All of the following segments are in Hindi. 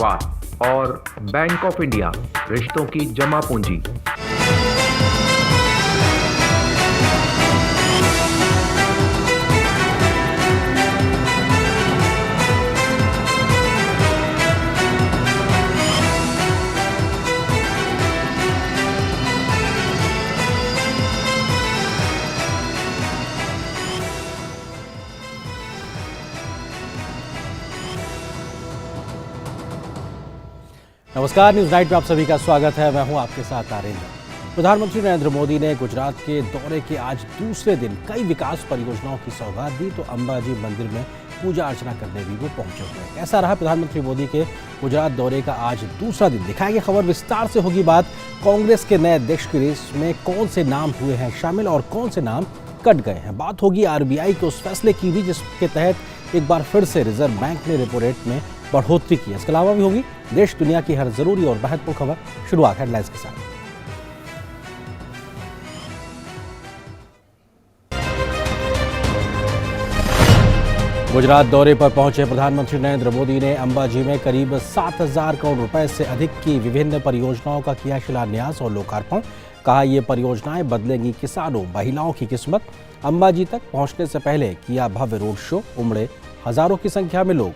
शुरुआत और बैंक ऑफ इंडिया, रिश्तों की जमा पूंजी। नमस्कार, न्यूज़ नाइट में आप सभी का स्वागत है। मैं हूं आपके साथ आरेंद्र। प्रधानमंत्री नरेंद्र मोदी ने गुजरात के दौरे के आज दूसरे दिन कई विकास परियोजनाओं की सौगात दी, तो अंबाजी मंदिर में पूजा अर्चना करने भी वो पहुंचे हुए हैं। कैसा रहा प्रधानमंत्री मोदी के गुजरात दौरे का आज दूसरा दिन, दिखाएंगे खबर। विस्तार से होगी बात कांग्रेस के नए अध्यक्ष की रेस में कौन से नाम हुए हैं शामिल और कौन से नाम कट गए हैं। बात होगी आरबीआई के उस फैसले की भी जिसके तहत एक बार फिर से रिजर्व बैंक ने रेपो रेट में बढ़ोतरी की। इसके अलावा भी होगी देश दुनिया की हर जरूरी और महत्वपूर्ण खबर। शुरुआत हेडलाइंस के साथ। गुजरात दौरे पर पहुंचे प्रधानमंत्री नरेंद्र मोदी ने अंबाजी में करीब 7,000 करोड़ रुपए से अधिक की विभिन्न परियोजनाओं का किया शिलान्यास और लोकार्पण। कहा ये परियोजनाएं बदलेंगी किसानों महिलाओं की किस्मत। अंबाजी तक पहुंचने से पहले किया भव्य रोड शो, उमड़े हजारों की संख्या में लोग।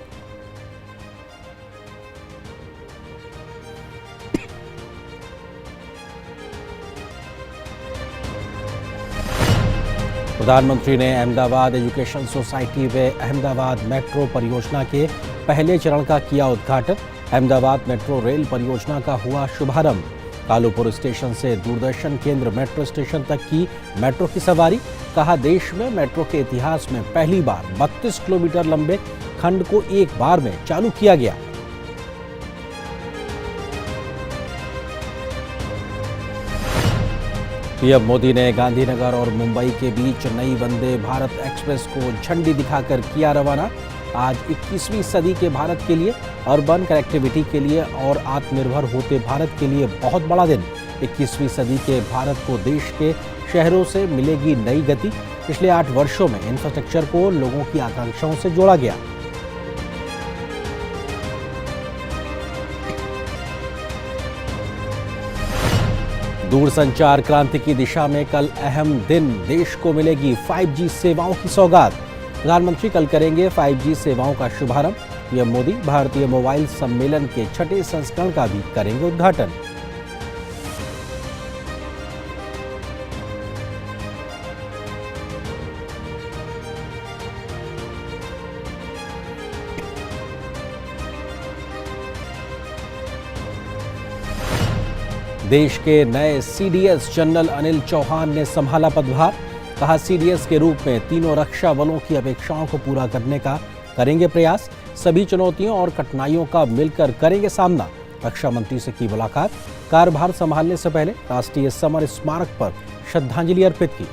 प्रधानमंत्री ने अहमदाबाद एजुकेशन सोसाइटी में अहमदाबाद मेट्रो परियोजना के पहले चरण का किया उद्घाटन। अहमदाबाद मेट्रो रेल परियोजना का हुआ शुभारंभ। कालूपुर स्टेशन से दूरदर्शन केंद्र मेट्रो स्टेशन तक की मेट्रो की सवारी। कहा देश में मेट्रो के इतिहास में पहली बार 32 किलोमीटर लंबे खंड को एक बार में चालू किया गया। पीएम मोदी ने गांधीनगर और मुंबई के बीच नई वंदे भारत एक्सप्रेस को झंडी दिखाकर किया रवाना। आज 21वीं सदी के भारत के लिए, अर्बन कनेक्टिविटी के लिए और आत्मनिर्भर होते भारत के लिए बहुत बड़ा दिन। 21वीं सदी के भारत को देश के शहरों से मिलेगी नई गति। पिछले 8 वर्षों में इंफ्रास्ट्रक्चर को लोगों की आकांक्षाओं से जोड़ा गया। दूरसंचार क्रांति की दिशा में कल अहम दिन, देश को मिलेगी 5G सेवाओं की सौगात। प्रधानमंत्री कल करेंगे 5G सेवाओं का शुभारंभ। पीएम मोदी भारतीय मोबाइल सम्मेलन के 6ठे संस्करण का भी करेंगे उद्घाटन। देश के नए सीडीएस जनरल अनिल चौहान ने संभाला पदभार। कहा सीडीएस के रूप में तीनों रक्षा बलों की अपेक्षाओं को पूरा करने का करेंगे प्रयास। सभी चुनौतियों और कठिनाइयों का मिलकर करेंगे सामना। रक्षा मंत्री से की मुलाकात। कार्यभार संभालने से पहले राष्ट्रीय समर स्मारक पर श्रद्धांजलि अर्पित की।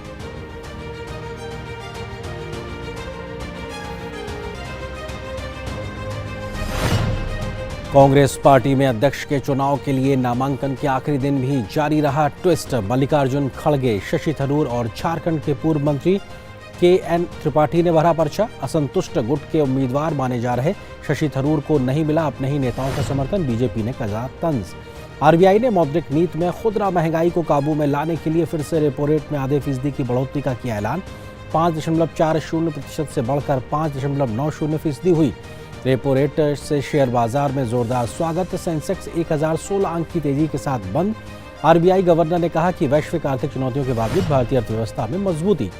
कांग्रेस पार्टी में अध्यक्ष के चुनाव के लिए नामांकन के आखिरी दिन भी जारी रहा ट्विस्ट। मल्लिकार्जुन खड़गे, शशि थरूर और झारखंड के पूर्व मंत्री KN त्रिपाठी ने भरा पर्चा। असंतुष्ट गुट के उम्मीदवार माने जा रहे शशि थरूर को नहीं मिला अपने ही नेताओं का समर्थन। बीजेपी ने कहा तंज। आरबीआई ने मौद्रिक नीति में खुदरा महंगाई को काबू में लाने के लिए फिर से रेपो रेट में आधे फीसदी की बढ़ोतरी का किया ऐलान। 5.40% से बढ़कर 5.90% हुई। रेपो रेट से शेयर बाजार में जोरदार स्वागत। सेंसेक्स 1016 अंक की तेजी के साथ बंद। आरबीआई गवर्नर ने कहा कि वैश्विक आर्थिक चुनौतियों के बावजूद भारतीय अर्थव्यवस्था में मजबूती।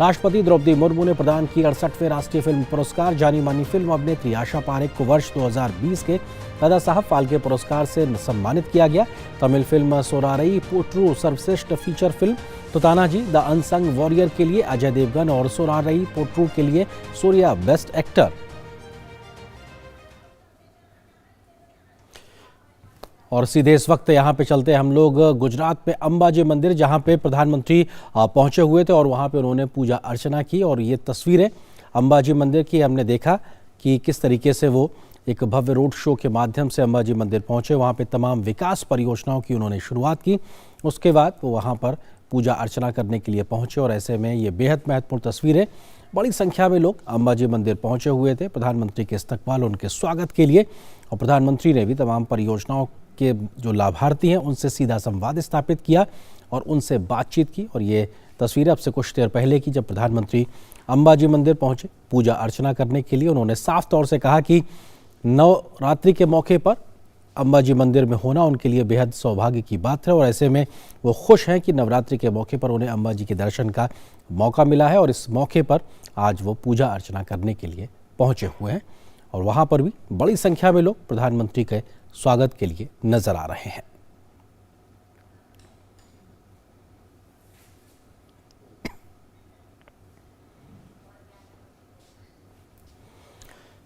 राष्ट्रपति द्रौपदी मुर्मू ने प्रदान किए 68वें राष्ट्रीय फिल्म पुरस्कार। जानी मानी फिल्म अभिनेत्री आशा पारेख को वर्ष 2020 के दादा साहब फाल्के पुरस्कार से सम्मानित किया गया। तमिल फिल्म सोरारई पोट्रू सर्वश्रेष्ठ फीचर फिल्म। तो तानाजी द अनसंग वॉरियर के लिए अजय देवगन और सोरारई पोट्रू के लिए सूर्या बेस्ट एक्टर। और सीधे इस वक्त यहाँ पे चलते हैं हम लोग गुजरात में अंबाजी मंदिर, जहाँ पे प्रधानमंत्री पहुँचे हुए थे और वहाँ पे उन्होंने पूजा अर्चना की। और ये तस्वीरें अंबाजी मंदिर की हमने देखा कि किस तरीके से वो एक भव्य रोड शो के माध्यम से अंबाजी मंदिर पहुँचे। वहाँ पे तमाम विकास परियोजनाओं की उन्होंने शुरुआत की। उसके बाद वो वहाँ पर पूजा अर्चना करने के लिए पहुँचे और ऐसे में ये बेहद महत्वपूर्ण तस्वीरें बड़ी संख्या में लोग अंबाजी मंदिर पहुंचे हुए थे प्रधानमंत्री के इस्तकबाल, उनके स्वागत के लिए। और प्रधानमंत्री ने भी तमाम परियोजनाओं के जो लाभार्थी हैं उनसे सीधा संवाद स्थापित किया और उनसे बातचीत की। और ये तस्वीरें अब से कुछ देर पहले की, जब प्रधानमंत्री अंबाजी मंदिर पहुंचे पूजा अर्चना करने के लिए। उन्होंने साफ तौर से कहा कि नवरात्रि के मौके पर अंबाजी मंदिर में होना उनके लिए बेहद सौभाग्य की बात है और ऐसे में वो खुश हैं कि नवरात्रि के मौके पर उन्हें अंबाजी के दर्शन का मौका मिला है और इस मौके पर आज वो पूजा अर्चना करने के लिए पहुंचे हुए हैं। और वहां पर भी बड़ी संख्या में लोग प्रधानमंत्री के स्वागत के लिए नजर आ रहे हैं।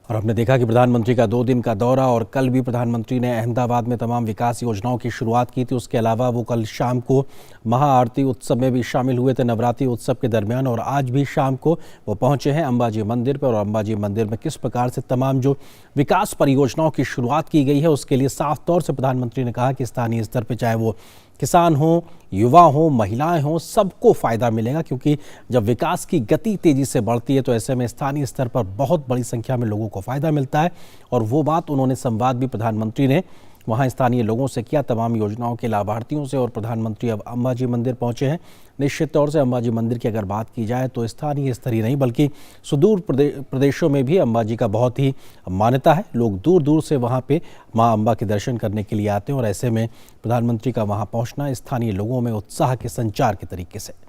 और हमने देखा कि प्रधानमंत्री का 2 दिन का दौरा, और कल भी प्रधानमंत्री ने अहमदाबाद में तमाम विकास योजनाओं की शुरुआत की थी। उसके अलावा वो कल शाम को महाआरती उत्सव में भी शामिल हुए थे नवरात्रि उत्सव के दरमियान। और आज भी शाम को वो पहुंचे हैं अंबाजी मंदिर पर। और अंबाजी मंदिर में किस प्रकार से तमाम जो विकास परियोजनाओं की शुरुआत की गई है उसके लिए साफ तौर से प्रधानमंत्री ने कहा कि स्थानीय स्तर पर चाहे वो किसान हों, युवा हों, महिलाएं हों, सबको फ़ायदा मिलेगा, क्योंकि जब विकास की गति तेज़ी से बढ़ती है तो ऐसे में स्थानीय स्तर पर बहुत बड़ी संख्या में लोगों को फ़ायदा मिलता है। और वो बात उन्होंने संवाद भी प्रधानमंत्री ने वहाँ स्थानीय लोगों से किया, तमाम योजनाओं के लाभार्थियों से। और प्रधानमंत्री अब अंबाजी मंदिर पहुँचे हैं। निश्चित तौर से अंबाजी मंदिर की अगर बात की जाए तो स्थानीय स्तर ही नहीं बल्कि सुदूर प्रदेशों में भी अंबाजी का बहुत ही मान्यता है। लोग दूर दूर से वहाँ पे माँ अम्बा के दर्शन करने के लिए आते हैं और ऐसे में प्रधानमंत्री का वहाँ पहुँचना स्थानीय लोगों में उत्साह के संचार के तरीके से।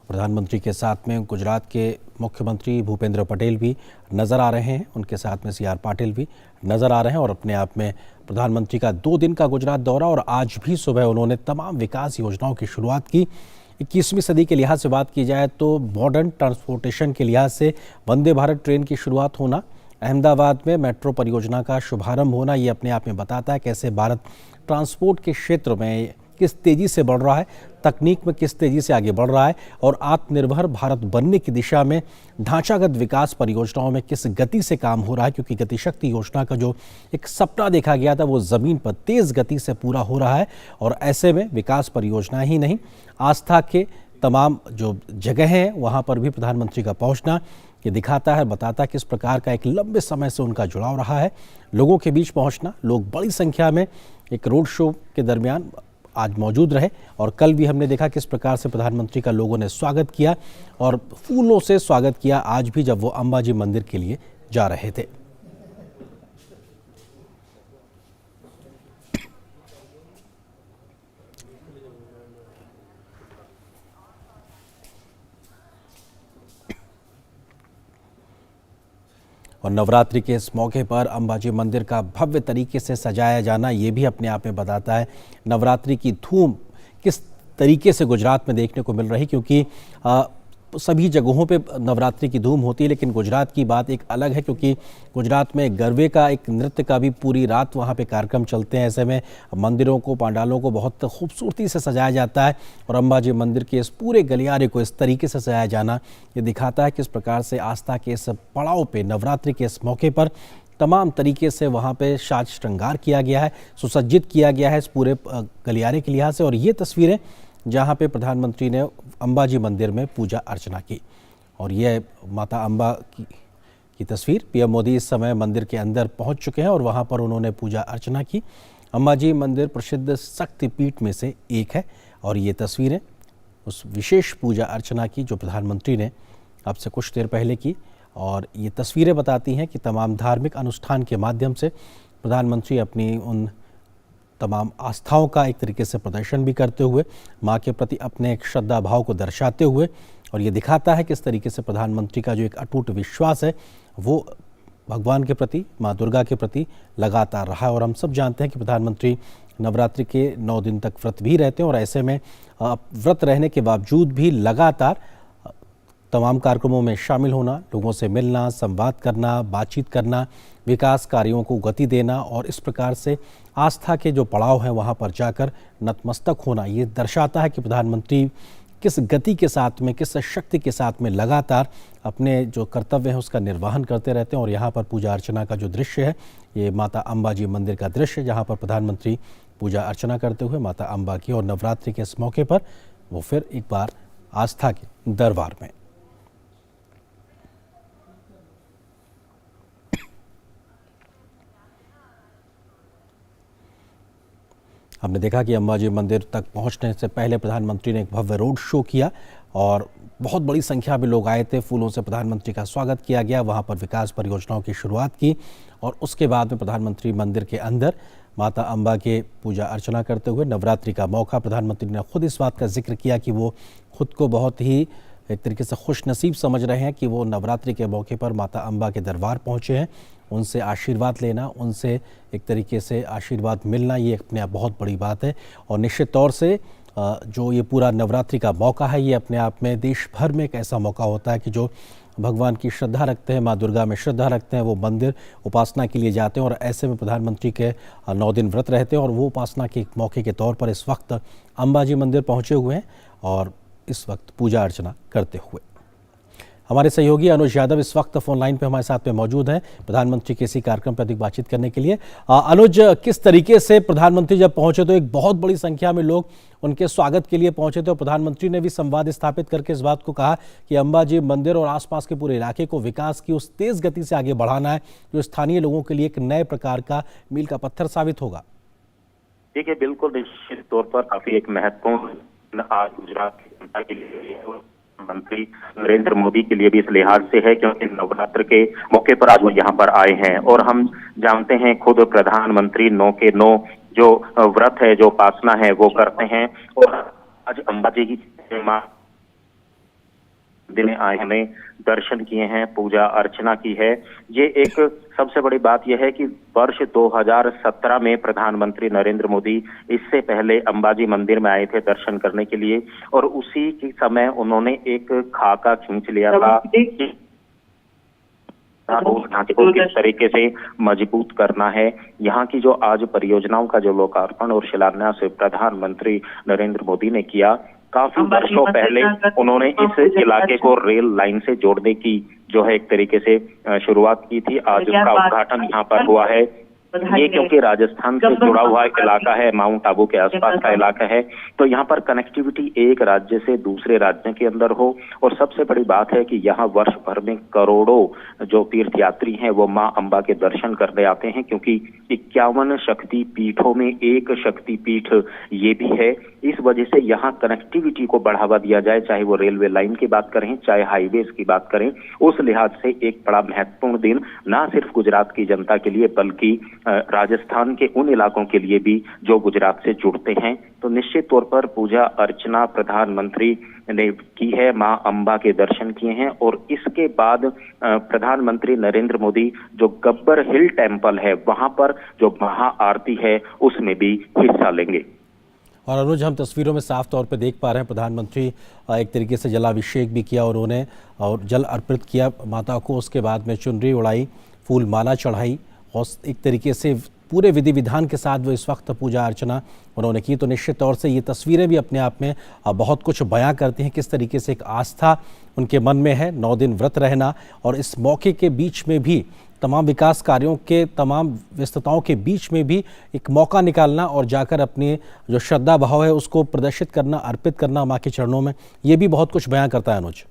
प्रधानमंत्री के साथ में गुजरात के मुख्यमंत्री भूपेंद्र पटेल भी नज़र आ रहे हैं, उनके साथ में CR पाटिल भी नज़र आ रहे हैं। और अपने आप में प्रधानमंत्री का 2 दिन का गुजरात दौरा, और आज भी सुबह उन्होंने तमाम विकास योजनाओं की शुरुआत की। 21वीं सदी के लिहाज से बात की जाए तो मॉडर्न ट्रांसपोर्टेशन के लिहाज से वंदे भारत ट्रेन की शुरुआत होना, अहमदाबाद में मेट्रो परियोजना का शुभारंभ होना, ये अपने आप में बताता है कैसे भारत ट्रांसपोर्ट के क्षेत्र में किस तेज़ी से बढ़ रहा है, तकनीक में किस तेज़ी से आगे बढ़ रहा है और आत्मनिर्भर भारत बनने की दिशा में ढांचागत विकास परियोजनाओं में किस गति से काम हो रहा है। क्योंकि गति शक्ति योजना का जो एक सपना देखा गया था वो ज़मीन पर तेज़ गति से पूरा हो रहा है। और ऐसे में विकास परियोजनाएं ही नहीं, आस्था के तमाम जो जगह हैं वहाँ पर भी प्रधानमंत्री का पहुँचना ये दिखाता है, बताता है किस प्रकार का एक लंबे समय से उनका जुड़ाव रहा है। लोगों के बीच पहुँचना, लोग बड़ी संख्या में एक रोड शो के दरमियान आज मौजूद रहे। और कल भी हमने देखा किस प्रकार से प्रधानमंत्री का लोगों ने स्वागत किया और फूलों से स्वागत किया, आज भी जब वो अंबाजी मंदिर के लिए जा रहे थे। और नवरात्रि के इस मौके पर अंबाजी मंदिर का भव्य तरीके से सजाया जाना ये भी अपने आप में बताता है नवरात्रि की धूम किस तरीके से गुजरात में देखने को मिल रही। क्योंकि सभी जगहों पे नवरात्रि की धूम होती है, लेकिन गुजरात की बात एक अलग है क्योंकि गुजरात में गरबे का एक नृत्य का भी पूरी रात वहाँ पे कार्यक्रम चलते हैं। ऐसे में मंदिरों को, पंडालों को बहुत खूबसूरती से सजाया जाता है और अंबाजी मंदिर के इस पूरे गलियारे को इस तरीके से सजाया जाना ये दिखाता है किस प्रकार से आस्था के इस पड़ाव पे नवरात्रि के इस मौके पर तमाम तरीके से वहाँ पे साज श्रृंगार किया गया है, सुसज्जित किया गया है इस पूरे गलियारे के लिहाज से। और ये तस्वीरें जहाँ पे प्रधानमंत्री ने अंबाजी मंदिर में पूजा अर्चना की, और ये माता अम्बा की तस्वीर। पीएम मोदी इस समय मंदिर के अंदर पहुँच चुके हैं और वहाँ पर उन्होंने पूजा अर्चना की। अंबाजी मंदिर प्रसिद्ध शक्तिपीठ में से एक है और ये तस्वीरें उस विशेष पूजा अर्चना की जो प्रधानमंत्री ने अब से कुछ देर पहले की। और ये तस्वीरें बताती हैं कि तमाम धार्मिक अनुष्ठान के माध्यम से प्रधानमंत्री अपनी उन तमाम आस्थाओं का एक तरीके से प्रदर्शन भी करते हुए माँ के प्रति अपने एक श्रद्धा भाव को दर्शाते हुए, और ये दिखाता है किस तरीके से प्रधानमंत्री का जो एक अटूट विश्वास है वो भगवान के प्रति, माँ दुर्गा के प्रति लगातार रहा है। और हम सब जानते हैं कि प्रधानमंत्री नवरात्रि के 9 दिन तक व्रत भी रहते हैं और ऐसे में व्रत रहने के बावजूद भी लगातार तमाम कार्यक्रमों में शामिल होना, लोगों से मिलना, संवाद करना, बातचीत करना, विकास कार्यों को गति देना और इस प्रकार से आस्था के जो पड़ाव हैं वहाँ पर जाकर नतमस्तक होना, ये दर्शाता है कि प्रधानमंत्री किस गति के साथ में, किस शक्ति के साथ में लगातार अपने जो कर्तव्य हैं उसका निर्वहन करते रहते हैं। और यहाँ पर पूजा अर्चना का जो दृश्य है, ये माता अम्बा जी मंदिर का दृश्य, जहाँ पर प्रधानमंत्री पूजा अर्चना करते हुए माता अम्बा की, और नवरात्रि के इस मौके पर वो फिर एक बार आस्था के दरबार में। हमने देखा कि अम्बा जी मंदिर तक पहुंचने से पहले प्रधानमंत्री ने एक भव्य रोड शो किया और बहुत बड़ी संख्या में लोग आए थे। फूलों से प्रधानमंत्री का स्वागत किया गया, वहां पर विकास परियोजनाओं की शुरुआत की और उसके बाद में प्रधानमंत्री मंदिर के अंदर माता अम्बा के पूजा अर्चना करते हुए, नवरात्रि का मौका, प्रधानमंत्री ने खुद इस बात का जिक्र किया कि वो खुद को बहुत ही एक तरीके से खुश नसीब समझ रहे हैं कि वो नवरात्रि के मौके पर माता अम्बा के दरबार पहुँचे हैं। उनसे आशीर्वाद लेना, उनसे एक तरीके से आशीर्वाद मिलना, ये अपने आप बहुत बड़ी बात है। और निश्चित तौर से जो ये पूरा नवरात्रि का मौका है, ये अपने आप में देश भर में एक ऐसा मौका होता है कि जो भगवान की श्रद्धा रखते हैं, माँ दुर्गा में श्रद्धा रखते हैं, वो मंदिर उपासना के लिए जाते हैं। और ऐसे में प्रधानमंत्री के 9 दिन व्रत रहते हैं और वो उपासना के मौके के तौर पर इस वक्त अम्बा जी मंदिर पहुँचे हुए हैं और इस वक्त पूजा अर्चना करते हुए। हमारे सहयोगी अनुज यादव इस वक्त फोन लाइन पे हमारे साथ में मौजूद हैं प्रधानमंत्री के इसी कार्यक्रम पर अधिक बातचीत करने के लिए। अनुज, किस तरीके से प्रधानमंत्री जब पहुंचे तो एक बहुत बड़ी संख्या में लोग उनके स्वागत के लिए पहुंचे थे और प्रधानमंत्री ने भी संवाद स्थापित करके इस बात को कहा कि अम्बा जी मंदिर और आसपास के पूरे इलाके को विकास की उस तेज गति से आगे बढ़ाना है जो स्थानीय लोगों के लिए एक नए प्रकार का मील का पत्थर साबित होगा। देखिए, बिल्कुल निश्चित तौर पर काफी एक महत्वपूर्ण आज गुजरात की जनता के लिए, मंत्री नरेंद्र मोदी के लिए भी इस लिहाज से है क्योंकि नवरात्र के मौके पर आज वो यहाँ पर आए हैं। और हम जानते हैं खुद प्रधानमंत्री 9 के 9 जो व्रत है, जो उपासना है, वो करते हैं। और आज अम्बा जी की दिन आए, हमें दर्शन किए हैं, पूजा अर्चना की है। ये एक सबसे बड़ी बात यह है कि वर्ष 2017 में प्रधानमंत्री नरेंद्र मोदी इससे पहले अंबाजी मंदिर में आए थे दर्शन करने के लिए और उसी के समय उन्होंने एक खाका खींच लिया था ढांचे को किस तरीके से मजबूत करना है। यहाँ की जो आज परियोजनाओं का जो लोकार्पण और शिलान्यास प्रधानमंत्री नरेंद्र मोदी ने किया, काफी वर्षों पहले उन्होंने इस इलाके को रेल लाइन से जोड़ने की जो है एक तरीके से शुरुआत की थी। आज उसका उद्घाटन यहाँ पर हुआ है। ये क्योंकि राजस्थान से जुड़ा हुआ इलाका है, माउंट आबू के आसपास का इलाका है, तो यहाँ पर कनेक्टिविटी एक राज्य से दूसरे राज्य के अंदर हो। और सबसे बड़ी बात है कि यहाँ वर्ष भर में करोड़ों जो तीर्थ यात्री हैं वो माँ अम्बा के दर्शन करने आते हैं, क्योंकि 51 शक्ति पीठों में एक शक्ति पीठ ये भी है। इस वजह से यहाँ कनेक्टिविटी को बढ़ावा दिया जाए, चाहे वो रेलवे लाइन की बात करें, चाहे हाईवेज की बात करें, उस लिहाज से एक बड़ा महत्वपूर्ण दिन ना सिर्फ गुजरात की जनता के लिए बल्कि राजस्थान के उन इलाकों के लिए भी जो गुजरात से जुड़ते हैं। तो निश्चित तौर पर पूजा अर्चना प्रधानमंत्री ने की है, मां अम्बा के दर्शन किए हैं और इसके बाद प्रधानमंत्री नरेंद्र मोदी जो गब्बर हिल टेम्पल है वहां पर जो महा आरती है उसमें भी हिस्सा लेंगे। और अनुज, हम तस्वीरों में साफ तौर पे देख पा रहे हैं प्रधानमंत्री एक तरीके से जलाभिषेक भी किया और उन्हें और जल अर्पित किया माता को, उसके बाद में चुनरी उड़ाई, फूल माला चढ़ाई और एक तरीके से पूरे विधि विधान के साथ वो इस वक्त पूजा अर्चना उन्होंने की। तो निश्चित तौर से ये तस्वीरें भी अपने आप में बहुत कुछ बयां करती हैं, किस तरीके से एक आस्था उनके मन में है, 9 दिन व्रत रहना और इस मौके के बीच में भी तमाम विकास कार्यों के तमाम व्यस्तताओं के बीच में भी एक मौका निकालना और जाकर अपनी जो श्रद्धा भाव है उसको प्रदर्शित करना, अर्पित करना माँ के चरणों में, ये भी बहुत कुछ बयां करता है। अनुज,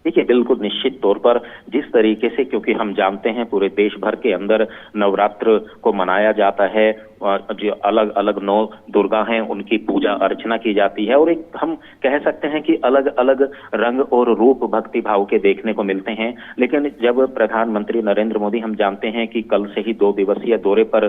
देखिए, बिल्कुल निश्चित तौर पर जिस तरीके से, क्योंकि हम जानते हैं पूरे देश भर के अंदर नवरात्र को मनाया जाता है, जो अलग अलग 9 दुर्गा हैं उनकी पूजा अर्चना की जाती है और एक हम कह सकते हैं कि अलग अलग रंग और रूप भक्ति भाव के देखने को मिलते हैं। लेकिन जब प्रधानमंत्री नरेंद्र मोदी, हम जानते हैं कि कल से ही 2 दिवसीय दौरे पर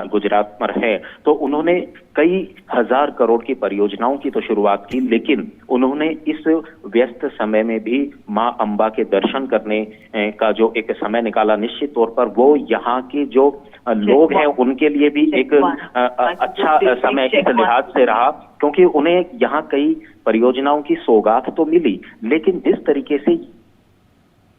गुजरात पर है, तो उन्होंने कई हजार करोड़ की परियोजनाओं की तो शुरुआत की, लेकिन उन्होंने इस व्यस्त समय में भी मां अम्बा के दर्शन करने का जो एक समय निकाला, निश्चित तौर पर वो यहाँ के जो लोग हैं उनके लिए भी एक अच्छा समय इस लिहाज से रहा, क्योंकि उन्हें यहाँ कई परियोजनाओं की सौगात तो मिली, लेकिन जिस तरीके से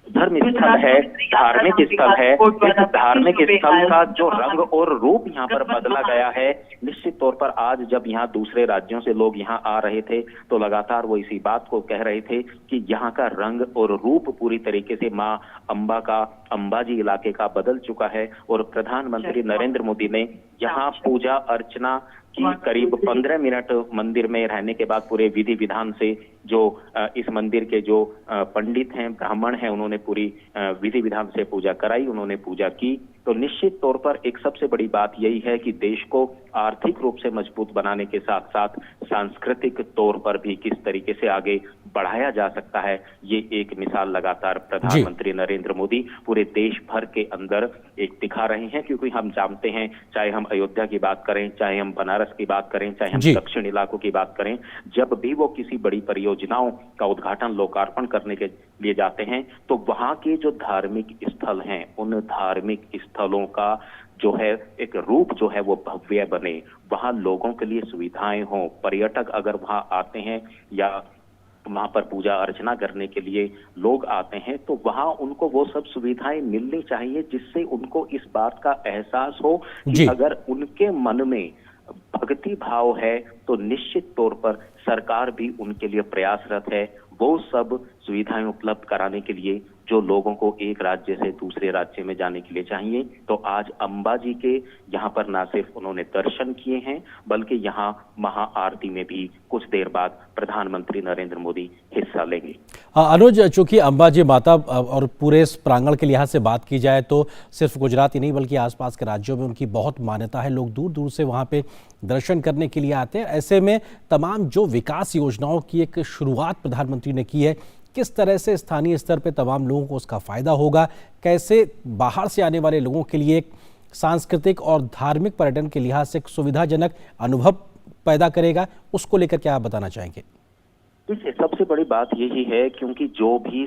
धर्म स्थल है, धार्मिक स्थल है। इस धार्मिक स्थल का जो रंग और रूप यहाँ पर बदला गया है, निश्चित तौर पर आज जब यहाँ दूसरे राज्यों से लोग यहाँ आ रहे थे तो लगातार वो इसी बात को कह रहे थे कि यहाँ का रंग और रूप पूरी तरीके से माँ अम्बा का, अंबाजी इलाके का बदल चुका है। और प्रधानमंत्री नरेंद्र मोदी ने यहाँ पूजा अर्चना की करीब 15 मिनट मंदिर में रहने के बाद पूरे विधि विधान से जो इस मंदिर के जो पंडित हैं, ब्राह्मण हैं, उन्होंने पूरी विधि विधान से पूजा कराई, उन्होंने पूजा की। तो निश्चित तौर पर एक सबसे बड़ी बात यही है कि देश को आर्थिक रूप से मजबूत बनाने के साथ साथ सांस्कृतिक तौर पर भी किस तरीके से आगे बढ़ाया जा सकता है, ये एक मिसाल लगातार प्रधानमंत्री नरेंद्र मोदी पूरे देश भर के अंदर एक दिखा रहे हैं। क्योंकि हम जानते हैं, चाहे हम अयोध्या की बात करें, चाहे हम बनारस की बात करें, चाहे हम दक्षिण इलाकों की बात करें, जब भी वो किसी बड़ी परियोजनाओं का उद्घाटन, लोकार्पण करने के लिए जाते हैं तो वहां के जो धार्मिक स्थल हैं, उन धार्मिक स्थलों का जो है एक रूप जो है वो भव्य बने, वहां लोगों के लिए सुविधाएं हों। पर्यटक अगर वहां आते हैं या वहां पर पूजा अर्चना करने के लिए लोग आते हैं तो वहां उनको वो सब सुविधाएं मिलनी चाहिए जिससे उनको इस बात का एहसास हो कि अगर उनके मन में भक्ति भाव है तो निश्चित तौर पर सरकार भी उनके लिए प्रयासरत है वो सब सुविधाएं उपलब्ध कराने के लिए जो लोगों को एक राज्य से दूसरे राज्य में जाने के लिए चाहिए। तो आज अंबाजी के यहाँ पर न सिर्फ उन्होंने दर्शन किए हैं बल्कि यहाँ महाआरती में भी कुछ देर बाद प्रधानमंत्री नरेंद्र मोदी हिस्सा लेंगे। अनुज, चूंकि अंबाजी माता और पूरे इस प्रांगण के लिहाज से बात की जाए तो सिर्फ गुजरात ही नहीं बल्कि आसपास के राज्यों में उनकी बहुत मान्यता है, लोग दूर दूर से वहाँ पे दर्शन करने के लिए आते हैं। ऐसे में तमाम जो विकास योजनाओं की एक शुरुआत प्रधानमंत्री ने की है, किस तरह से स्थानीय स्तर पे तमाम लोगों को उसका फायदा होगा, कैसे बाहर से आने वाले लोगों के लिए एक सांस्कृतिक और धार्मिक पर्यटन के लिहाज से एक सुविधाजनक अनुभव पैदा करेगा, उसको लेकर क्या आप बताना चाहेंगे? देखिए, सबसे बड़ी बात यही है क्योंकि जो भी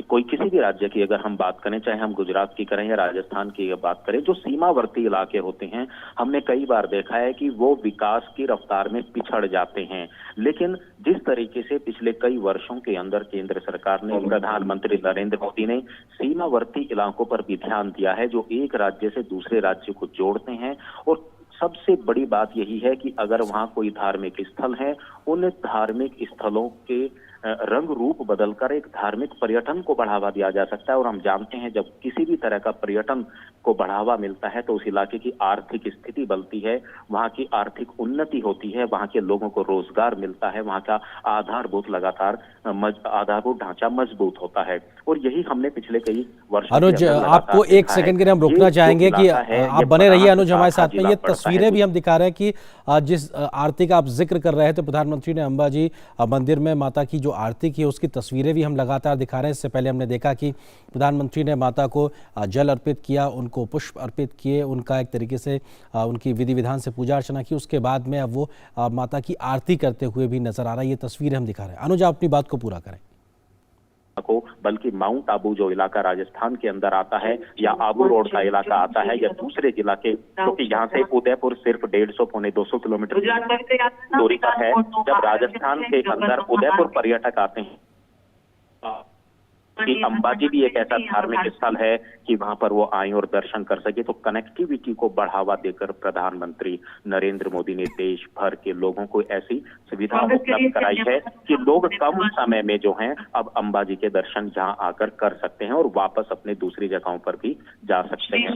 कोई किसी भी राज्य की अगर हम बात करें, चाहे हम गुजरात की करें या राजस्थान की बात करें, जो सीमावर्ती इलाके होते हैं, हमने कई बार देखा है कि वो विकास की रफ्तार में पिछड़ जाते हैं। लेकिन जिस तरीके से पिछले कई वर्षों के अंदर केंद्र सरकार ने, प्रधानमंत्री नरेंद्र मोदी ने सीमावर्ती इलाकों पर भी ध्यान दिया है जो एक राज्य से दूसरे राज्य को जोड़ते हैं। और सबसे बड़ी बात यही है कि अगर वहां कोई धार्मिक स्थल है, उन धार्मिक स्थलों के रंग रूप बदलकर एक धार्मिक पर्यटन को बढ़ावा दिया जा सकता है। और हम जानते हैं जब किसी भी तरह का पर्यटन को बढ़ावा मिलता है तो उस इलाके की आर्थिक स्थिति बनती है, वहां की आर्थिक उन्नति होती है, वहां के लोगों को रोजगार मिलता है, वहां का आधारभूत आधारभूत ढांचा मजबूत होता है। और यही हमने पिछले कई वर्षों अनुज, आपको एक सेकंड के लिए हम रुकना चाहेंगे कि आप बने रहिए अनुज हमारे साथ में। ये तस्वीरें भी हम दिखा रहे हैं कि जिस आरती का आप जिक्र कर रहे थे, प्रधानमंत्री ने अंबाजी मंदिर में माता की जो आरती की उसकी तस्वीरें भी हम लगातार दिखा रहे हैं। इससे पहले हमने देखा कि प्रधानमंत्री ने माता को जल अर्पित किया, उनको पुष्प अर्पित किए, उनका एक तरीके से उनकी विधि विधान से पूजा अर्चना की। उसके बाद में अब वो माता की आरती करते हुए भी नजर आ रहा है। ये तस्वीरें हम दिखा रहे हैं। अनुज, आप अपनी बात को पूरा करें। बल्कि माउंट आबू जो इलाका राजस्थान के अंदर आता है या आबू रोड का इलाका आता है या दूसरे जिला के, क्योंकि यहाँ से उदयपुर सिर्फ 150-200 किलोमीटर दूरी पर है। जब राजस्थान के अंदर उदयपुर पर्यटक आते हैं कि अंबाजी भी एक ऐसा धार्मिक स्थल है कि वहां पर वो आए और दर्शन कर सके, तो कनेक्टिविटी को बढ़ावा देकर प्रधानमंत्री नरेंद्र मोदी ने देश भर के लोगों को ऐसी सुविधा उपलब्ध कराई है कि लोग कम समय में जो हैं अब अंबाजी के दर्शन जहां आकर कर सकते हैं और वापस अपने दूसरी जगहों पर भी जा सकते हैं।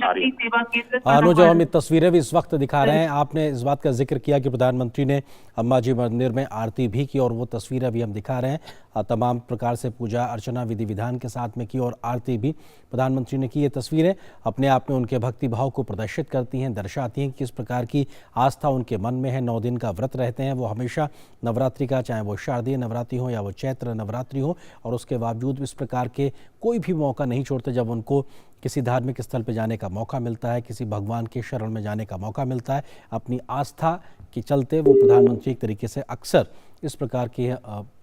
अनुज, हम ये तस्वीरें भी इस वक्त दिखा रहे हैं। आपने इस बात का जिक्र किया कि प्रधानमंत्री ने अंबाजी मंदिर में आरती भी की और वो तस्वीरें भी हम दिखा रहे हैं। तमाम प्रकार से पूजा अर्चना विधि विधान के साथ में की और आरती भी प्रधानमंत्री ने की। ये तस्वीरें अपने आप में उनके भक्ति भाव को प्रदर्शित करती हैं, दर्शाती हैं किस प्रकार की आस्था उनके मन में है। 9 दिन का व्रत रहते हैं वो हमेशा नवरात्रि का, चाहे वो शारदीय नवरात्रि हो या वो चैत्र नवरात्रि हो, और उसके बावजूद इस प्रकार के कोई भी मौका नहीं छोड़ते। जब उनको किसी धार्मिक स्थल पर जाने का मौका मिलता है, किसी भगवान के शरण में जाने का मौका मिलता है, अपनी आस्था के चलते वो प्रधानमंत्री एक तरीके से अक्सर इस प्रकार के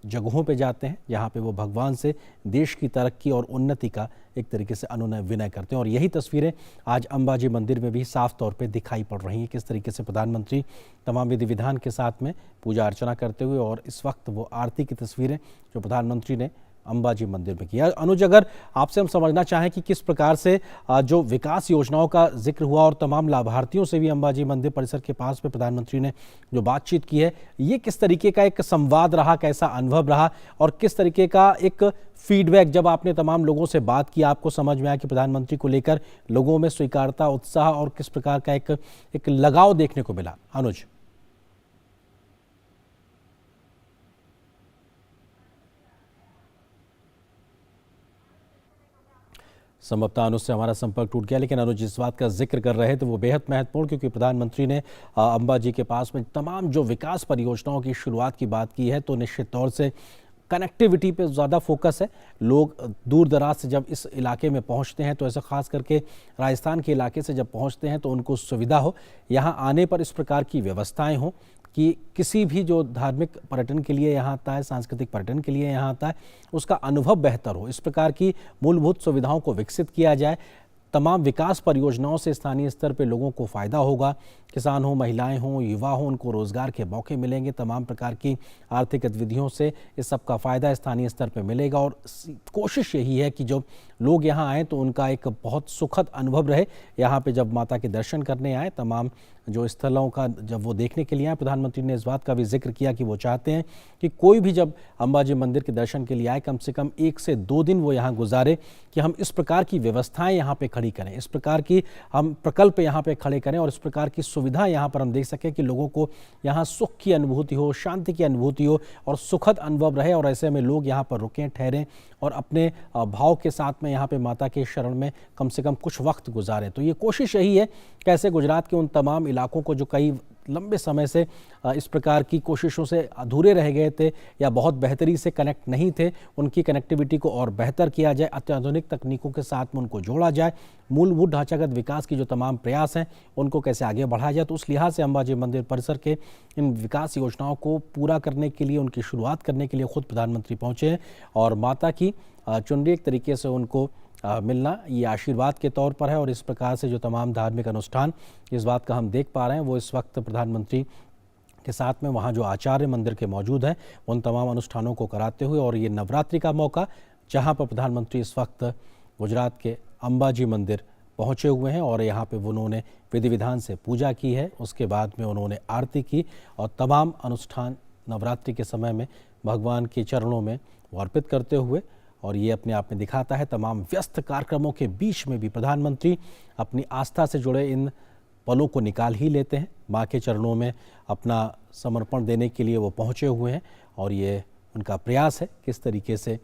जगहों पे जाते हैं जहाँ पे वो भगवान से देश की तरक्की और उन्नति का एक तरीके से अनुनय विनय करते हैं। और यही तस्वीरें आज अंबाजी मंदिर में भी साफ तौर पे दिखाई पड़ रही हैं, किस तरीके से प्रधानमंत्री तमाम विधि विधान के साथ में पूजा अर्चना करते हुए, और इस वक्त वो आरती की तस्वीरें जो प्रधानमंत्री ने अंबाजी मंदिर में किया। अनुज, अगर आपसे हम समझना चाहें कि किस प्रकार से जो विकास योजनाओं का जिक्र हुआ और तमाम लाभार्थियों से भी अंबाजी मंदिर परिसर के पास में प्रधानमंत्री ने जो बातचीत की है, ये किस तरीके का एक संवाद रहा, कैसा अनुभव रहा और किस तरीके का एक फीडबैक जब आपने तमाम लोगों से बात की, आपको समझ में आया कि प्रधानमंत्री को लेकर लोगों में स्वीकारता, उत्साह और किस प्रकार का एक लगाव देखने को मिला? अनुज। संभवतः अनुज से हमारा संपर्क टूट गया, लेकिन अनुज जिस बात का जिक्र कर रहे थे वो बेहद महत्वपूर्ण, क्योंकि प्रधानमंत्री ने अंबाजी के पास में तमाम जो विकास परियोजनाओं की शुरुआत की बात की है, तो निश्चित तौर से कनेक्टिविटी पे ज़्यादा फोकस है। लोग दूर दराज से जब इस इलाके में पहुंचते हैं, तो ऐसा खास करके राजस्थान के इलाके से जब पहुंचते हैं तो उनको सुविधा हो, यहाँ आने पर इस प्रकार की व्यवस्थाएं हों कि किसी भी जो धार्मिक पर्यटन के लिए यहाँ आता है, सांस्कृतिक पर्यटन के लिए यहाँ आता है, उसका अनुभव बेहतर हो। इस प्रकार की मूलभूत सुविधाओं को विकसित किया जाए। तमाम विकास परियोजनाओं से स्थानीय स्तर पर लोगों को फ़ायदा होगा। किसान हो, महिलाएं हों, युवा हों, उनको रोज़गार के मौके मिलेंगे। तमाम प्रकार की आर्थिक गतिविधियों से इस सब का फ़ायदा स्थानीय स्तर पर मिलेगा और कोशिश यही है कि जो लोग यहाँ आएँ तो उनका एक बहुत सुखद अनुभव रहे। यहाँ पे जब माता के दर्शन करने आए, तमाम जो स्थलों का जब वो देखने के लिए आए, प्रधानमंत्री ने इस बात का भी जिक्र किया कि वो चाहते हैं कि कोई भी जब अंबाजी मंदिर के दर्शन के लिए आए, कम से कम 1 से 2 दिन वो यहाँ गुजारे, कि हम इस प्रकार की व्यवस्थाएं यहाँ पे खड़ी करें, इस प्रकार की हम प्रकल्प यहाँ पे खड़े करें और इस प्रकार की सुविधा यहाँ पर हम देख सकें कि लोगों को यहाँ सुख की अनुभूति हो, शांति की अनुभूति हो और सुखद अनुभव रहे। और ऐसे में लोग यहाँ पर रुकें, ठहरें और अपने भाव के साथ में यहाँ पे माता के शरण में कम से कम कुछ वक्त गुजारें। तो ये कोशिश यही है कैसे गुजरात के उन तमाम इलाकों को जो कई लंबे समय से इस प्रकार की कोशिशों से अधूरे रह गए थे या बहुत बेहतरी से कनेक्ट नहीं थे, उनकी कनेक्टिविटी को और बेहतर किया जाए, अत्याधुनिक तकनीकों के साथ में उनको जोड़ा जाए, मूलभूत ढांचागत विकास की जो तमाम प्रयास हैं उनको कैसे आगे बढ़ाया जाए। तो उस लिहाज से अंबाजी मंदिर परिसर के इन विकास योजनाओं को पूरा करने के लिए, उनकी शुरुआत करने के लिए खुद प्रधानमंत्री पहुँचे हैं और माता की चुनरी एक तरीके से उनको मिलना ये आशीर्वाद के तौर पर है। और इस प्रकार से जो तमाम धार्मिक अनुष्ठान इस बात का हम देख पा रहे हैं, वो इस वक्त प्रधानमंत्री के साथ में वहाँ जो आचार्य मंदिर के मौजूद हैं उन तमाम अनुष्ठानों को कराते हुए, और ये नवरात्रि का मौका जहाँ पर प्रधानमंत्री इस वक्त गुजरात के अंबाजी मंदिर पहुँचे हुए हैं और यहाँ पे उन्होंने विधि विधान से पूजा की है। उसके बाद में उन्होंने आरती की और तमाम अनुष्ठान नवरात्रि के समय में भगवान के चरणों में अर्पित करते हुए, और ये अपने आप में दिखाता है तमाम व्यस्त कार्यक्रमों के बीच में भी प्रधानमंत्री अपनी आस्था से जुड़े इन पलों को निकाल ही लेते हैं। माँ के चरणों में अपना समर्पण देने के लिए वो पहुँचे हुए हैं और ये उनका प्रयास है किस तरीके से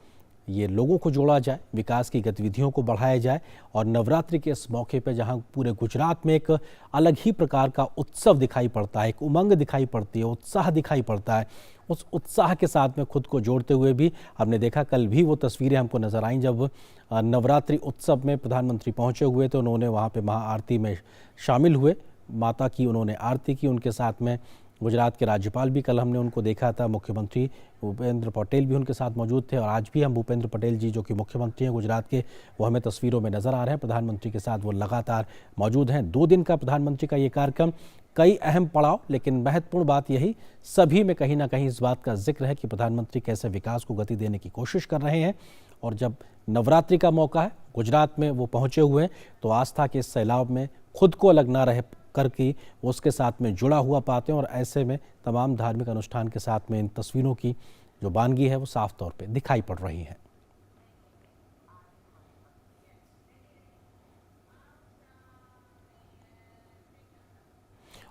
ये लोगों को जोड़ा जाए, विकास की गतिविधियों को बढ़ाया जाए। और नवरात्रि के इस मौके पर जहाँ पूरे गुजरात में एक अलग ही प्रकार का उत्सव दिखाई पड़ता है, एक उमंग दिखाई पड़ती है, उत्साह दिखाई पड़ता है, उस उत्साह के साथ में खुद को जोड़ते हुए भी हमने देखा, कल भी वो तस्वीरें हमको नजर आईं जब नवरात्रि उत्सव में प्रधानमंत्री पहुंचे हुए तो उन्होंने वहां पे महाआरती में शामिल हुए, माता की उन्होंने आरती की। उनके साथ में गुजरात के राज्यपाल भी कल हमने उनको देखा था, मुख्यमंत्री भूपेंद्र पटेल भी उनके साथ मौजूद थे और आज भी हम भूपेंद्र पटेल जी जो कि मुख्यमंत्री हैं गुजरात के, वो हमें तस्वीरों में नज़र आ रहे हैं। प्रधानमंत्री के साथ वो लगातार मौजूद हैं। 2 दिन का प्रधानमंत्री का ये कार्यक्रम, कई अहम पड़ाव, लेकिन महत्वपूर्ण बात यही सभी में कहीं ना कहीं इस बात का जिक्र है कि प्रधानमंत्री कैसे विकास को गति देने की कोशिश कर रहे हैं। और जब नवरात्रि का मौका है, गुजरात में वो पहुंचे हुए हैं, तो आस्था के इस सैलाब में खुद को अलग ना रह करके उसके साथ में जुड़ा हुआ पाते हैं। और ऐसे में तमाम धार्मिक अनुष्ठान के साथ में इन तस्वीरों की जो बानगी है वो साफ तौर पे दिखाई पड़ रही है।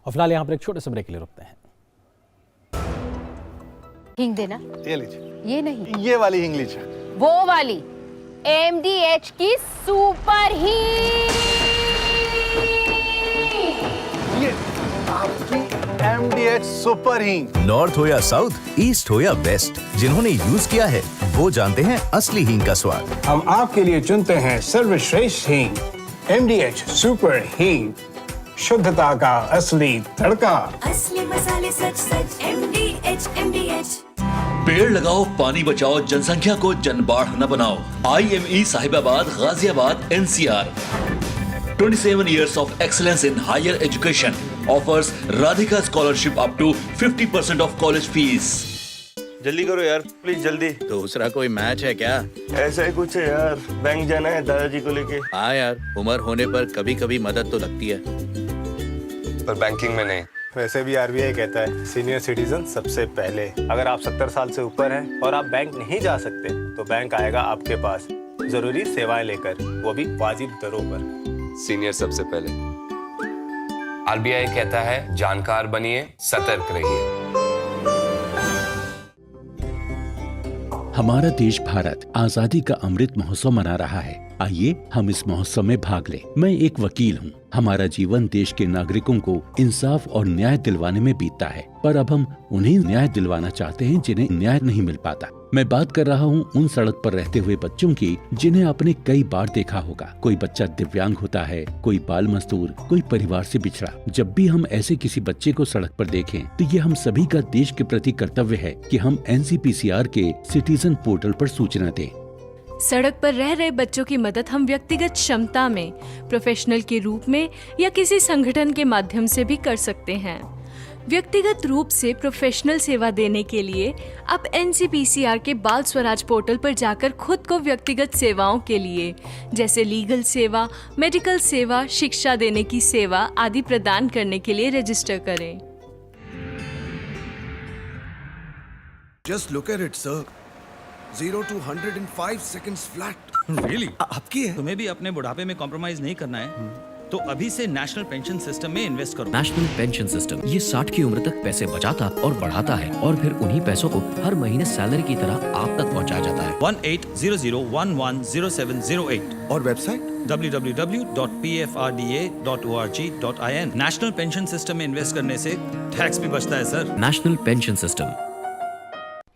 और फिलहाल यहाँ पर एक छोटे से ब्रेक के लिए रुकते हैं। हींग देना। ये लीजिए। ये नहीं, ये वाली हींग लीजिए। वो वाली MDH की सुपर हींग। ये आपकी MDH सुपर हींग। नॉर्थ हो या साउथ, ईस्ट हो या वेस्ट, जिन्होंने यूज किया है वो जानते हैं असली हींग का स्वाद। हम आपके लिए चुनते हैं सर्वश्रेष्ठ हींग, MDH सुपर हींग, शुद्धता का असली तड़का। असली मसाले सच सच MDH। पेड़ लगाओ, पानी बचाओ, जनसंख्या को जनबाढ़ न बनाओ। IME Sahibabad, Ghaziabad, NCR। 27 years of excellence in higher education offers Radhika scholarship up to 50% of college fees. जल्दी करो यार, प्लीज जल्दी। दूसरा कोई मैच है क्या? ऐसा ही कुछ है यार, बैंक जाना है दादाजी को लेके। हाँ यार, उम्र होने पर कभी कभी मदद तो लगती है, पर बैंकिंग में नहीं। वैसे भी आरबीआई कहता है सीनियर सिटीजन सबसे पहले। अगर आप 70 साल से ऊपर हैं और आप बैंक नहीं जा सकते तो बैंक आएगा आपके पास जरूरी सेवाएं लेकर, वो भी वाजिब दरों पर। सीनियर सबसे पहले। आरबीआई कहता है जानकार बनिए, सतर्क रहिए। हमारा देश भारत आजादी का अमृत महोत्सव मना रहा है। आइए हम इस महोत्सव में भाग लें। मैं एक वकील हूँ। हमारा जीवन देश के नागरिकों को इंसाफ और न्याय दिलवाने में बीतता है, पर अब हम उन्हें न्याय दिलवाना चाहते हैं जिन्हें न्याय नहीं मिल पाता। मैं बात कर रहा हूँ उन सड़क पर रहते हुए बच्चों की जिन्हें आपने कई बार देखा होगा। कोई बच्चा दिव्यांग होता है, कोई बाल मजदूर, कोई परिवार से बिछड़ा। जब भी हम ऐसे किसी बच्चे को सड़क पर देखें तो ये हम सभी का देश के प्रति कर्तव्य है कि हम NCPCR के सिटीजन पोर्टल पर सूचना दें। सड़क पर रह रहे बच्चों की मदद हम व्यक्तिगत क्षमता में, प्रोफेशनल के रूप में या किसी संगठन के माध्यम से भी कर सकते हैं। व्यक्तिगत रूप से प्रोफेशनल सेवा देने के लिए आप NCPCR के बाल स्वराज पोर्टल पर जाकर खुद को व्यक्तिगत सेवाओं के लिए जैसे लीगल सेवा, मेडिकल सेवा, शिक्षा देने की सेवा आदि प्रदान करने के लिए रजिस्टर करें। Just look at it, sir. 0 to 100 in 5 seconds flat. Really? आपकी है? तुम्हें भी अपने बुढ़ापे में कॉम्प्रोमाइज नहीं करना है, तो अभी से नेशनल पेंशन सिस्टम में इन्वेस्ट करो। नेशनल पेंशन सिस्टम ये 60 की उम्र तक पैसे बचाता और बढ़ाता है और फिर उन्हीं पैसों को हर महीने सैलरी की तरह आप तक पहुंचाया जाता है। 1800110708 और website www.pfrda.org.in। National pension system में इन्वेस्ट करने से टैक्स भी बचता है सर। National pension system.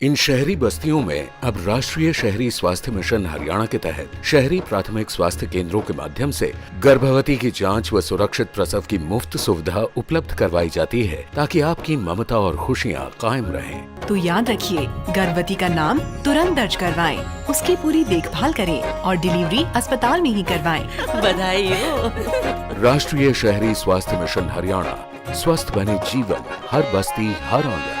इन शहरी बस्तियों में अब राष्ट्रीय शहरी स्वास्थ्य मिशन हरियाणा के तहत शहरी प्राथमिक स्वास्थ्य केंद्रों के माध्यम से गर्भवती की जांच व सुरक्षित प्रसव की मुफ्त सुविधा उपलब्ध करवाई जाती है, ताकि आपकी ममता और खुशियां कायम रहें। तो याद रखिए, गर्भवती का नाम तुरंत दर्ज करवाएं, उसकी पूरी देखभाल करें और डिलीवरी अस्पताल में ही करवाएं। बधाई हो। राष्ट्रीय शहरी स्वास्थ्य मिशन हरियाणा, स्वस्थ बने जीवन, हर बस्ती हर आंगन।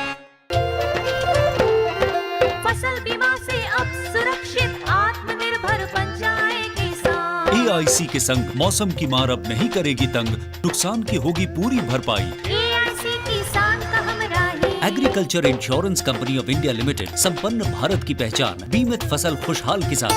AIC के संग मौसम की मार अब नहीं करेगी तंग, नुकसान की होगी पूरी भरपाई। AIC किसान का हमराही। Agriculture insurance company of India limited, संपन्न भारत की पहचान, बीमित फसल खुशहाल किसान।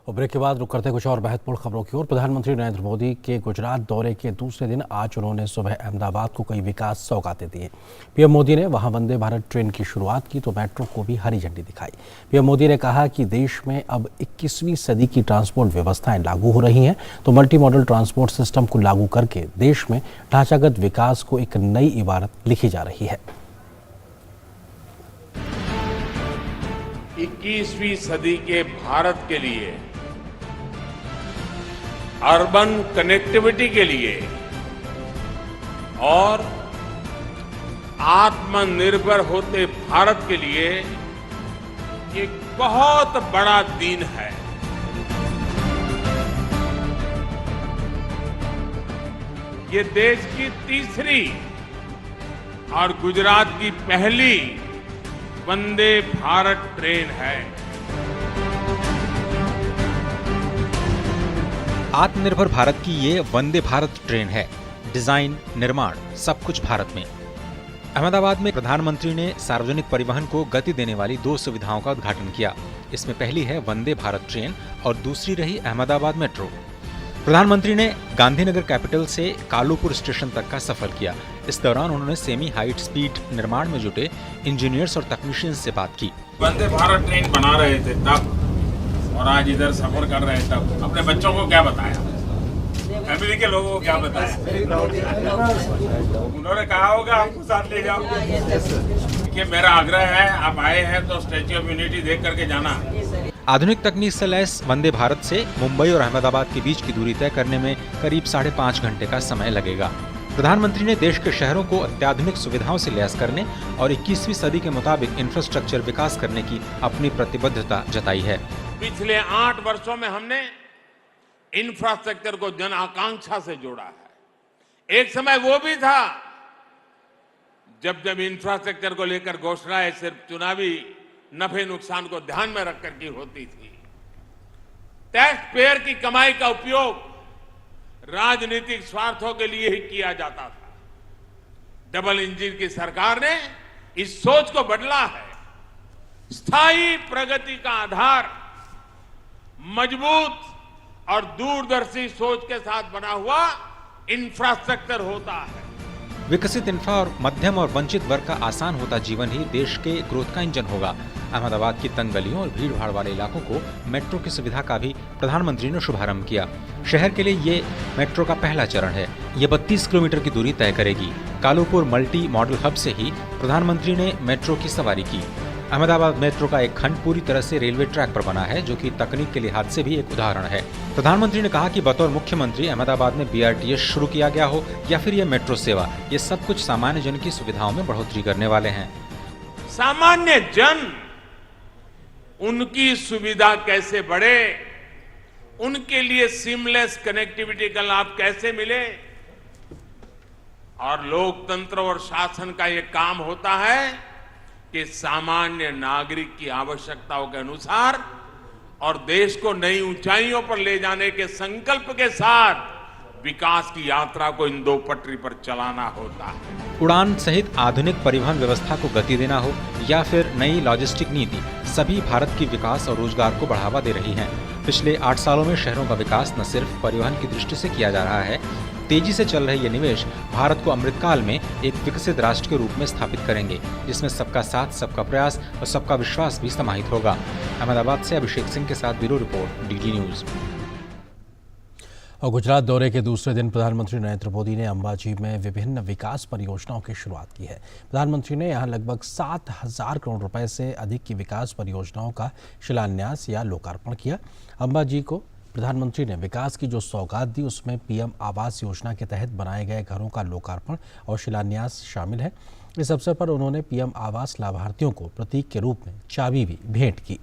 और ब्रेक के बाद रुक करते कुछ और महत्वपूर्ण खबरों की ओर। प्रधानमंत्री नरेंद्र मोदी के गुजरात दौरे के दूसरे दिन आज उन्होंने सुबह अहमदाबाद को कई विकास सौगातें दी। पीएम मोदी ने वहां वंदे भारत ट्रेन की शुरुआत की तो मेट्रो को भी हरी झंडी दिखाई। पीएम मोदी ने कहा कि देश में अब 21वीं सदी की ट्रांसपोर्ट व्यवस्थाएं लागू हो रही हैं, तो मल्टी मॉडल ट्रांसपोर्ट सिस्टम को लागू करके देश में ढांचागत विकास को एक नई इबारत लिखी जा रही है। 21वीं सदी के भारत के लिए, अर्बन कनेक्टिविटी के लिए और आत्मनिर्भर होते भारत के लिए एक बहुत बड़ा दिन है। ये देश की तीसरी और गुजरात की पहली वंदे भारत ट्रेन है। आत्मनिर्भर भारत की ये वंदे भारत ट्रेन है। डिजाइन, निर्माण सब कुछ भारत में। अहमदाबाद में प्रधानमंत्री ने सार्वजनिक परिवहन को गति देने वाली 2 सुविधाओं का उद्घाटन किया। इसमें पहली है वंदे भारत ट्रेन और दूसरी रही अहमदाबाद मेट्रो। प्रधानमंत्री ने गांधीनगर कैपिटल से कालूपुर स्टेशन तक का सफर किया। इस दौरान उन्होंने सेमी हाइट स्पीड निर्माण में जुटे इंजीनियर्स और टेक्नीशियंस से बात की। वंदे भारत ट्रेन बना रहे थे तब और आज इधर सफर कर रहे हैं तब अपने बच्चों को क्या बताया, फैमिली के लोगों को क्या बताया? उन्होंने कहा होगा आपको साथ ले जाओ। कि मेरा आग्रह है, आप आए हैं तो स्टैच्यू ऑफ यूनिटी देख करके जाना। आधुनिक तकनीक से लैस वंदे भारत से मुंबई और अहमदाबाद के बीच की दूरी तय करने में करीब 5.5 घंटे का समय लगेगा। प्रधानमंत्री ने देश के शहरों को अत्याधुनिक सुविधाओं से लैस करने और 21वीं सदी के मुताबिक इंफ्रास्ट्रक्चर विकास करने की अपनी प्रतिबद्धता जताई है। पिछले 8 वर्षों में हमने इंफ्रास्ट्रक्चर को जन आकांक्षा से जोड़ा है। एक समय वो भी था जब जब इंफ्रास्ट्रक्चर को लेकर घोषणाएं सिर्फ चुनावी नफे नुकसान को ध्यान में रखकर की होती थी। टैक्स पेयर की कमाई का उपयोग राजनीतिक स्वार्थों के लिए ही किया जाता था। डबल इंजन की सरकार ने इस सोच को बदला है। स्थायी प्रगति का आधार मजबूत और दूरदर्शी सोच के साथ बना हुआ इंफ्रास्ट्रक्चर होता है। विकसित इंफ्रा और मध्यम और वंचित वर्ग का आसान होता जीवन ही देश के ग्रोथ का इंजन होगा। अहमदाबाद की तंग गलियों और भीड़ भाड़ वाले इलाकों को मेट्रो की सुविधा का भी प्रधानमंत्री ने शुभारंभ किया। शहर के लिए ये मेट्रो का पहला चरण है। ये 32 किलोमीटर की दूरी तय करेगी। कालूपुर मल्टी मॉडल हब से ही प्रधानमंत्री ने मेट्रो की सवारी की। अहमदाबाद मेट्रो का एक खंड पूरी तरह से रेलवे ट्रैक पर बना है, जो कि तकनीक के लिहाज से भी एक उदाहरण है। प्रधानमंत्री ने कहा कि बतौर मुख्यमंत्री अहमदाबाद में BRTS शुरू किया गया हो या फिर ये मेट्रो सेवा, ये सब कुछ सामान्य जन की सुविधाओं में बढ़ोतरी करने वाले हैं। सामान्य जन, उनकी सुविधा कैसे बढ़े, उनके लिए सीमलेस कनेक्टिविटी का लाभ कैसे मिले, और लोकतंत्र और शासन का ये काम होता है कि सामान्य नागरिक की आवश्यकताओं के अनुसार और देश को नई ऊंचाइयों पर ले जाने के संकल्प के साथ विकास की यात्रा को इन दो पटरी पर चलाना होता है। उड़ान सहित आधुनिक परिवहन व्यवस्था को गति देना हो या फिर नई लॉजिस्टिक नीति, सभी भारत की विकास और रोजगार को बढ़ावा दे रही हैं। पिछले 8 सालों में शहरों का विकास न सिर्फ परिवहन की दृष्टि से किया जा रहा है, तेजी से चल रहे ये निवेश भारत को अमृतकाल में एक विकसित राष्ट्र के रूप में स्थापित करेंगे, जिसमें सबका साथ, सबका प्रयास और सबका विश्वास भी समाहित होगा। अहमदाबाद से अभिषेक सिंह के साथ ब्यूरो रिपोर्ट, DD न्यूज। और गुजरात दौरे के दूसरे दिन प्रधानमंत्री नरेंद्र मोदी ने अंबाजी में विभिन्न विकास परियोजनाओं की शुरुआत की है। प्रधानमंत्री ने यहां लगभग 7,000 करोड़ रुपए से अधिक की विकास परियोजनाओं का शिलान्यास या लोकार्पण किया। अंबाजी को प्रधानमंत्री ने विकास की जो सौगात दी, उसमें PM आवास योजना के तहत बनाए गए घरों का लोकार्पण और शिलान्यास शामिल है। इस अवसर पर उन्होंने PM आवास लाभार्थियों को प्रतीक के रूप में चाबी भी भेंट की।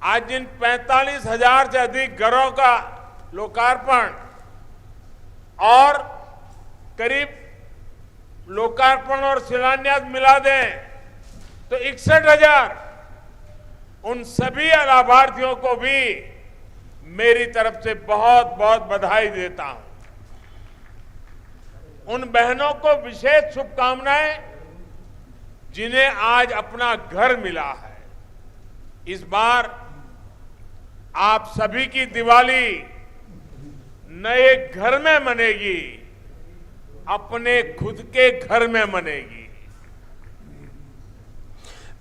आज जिन 45,000 से अधिक घरों का लोकार्पण और करीब लोकार्पण और शिलान्यास मिला दें तो 61,000, उन सभी लाभार्थियों को भी मेरी तरफ से बहुत बहुत बधाई देता हूं। उन बहनों को विशेष शुभकामनाएं जिन्हें आज अपना घर मिला है। इस बार आप सभी की दिवाली नए घर में मनेगी, अपने खुद के घर में मनेगी।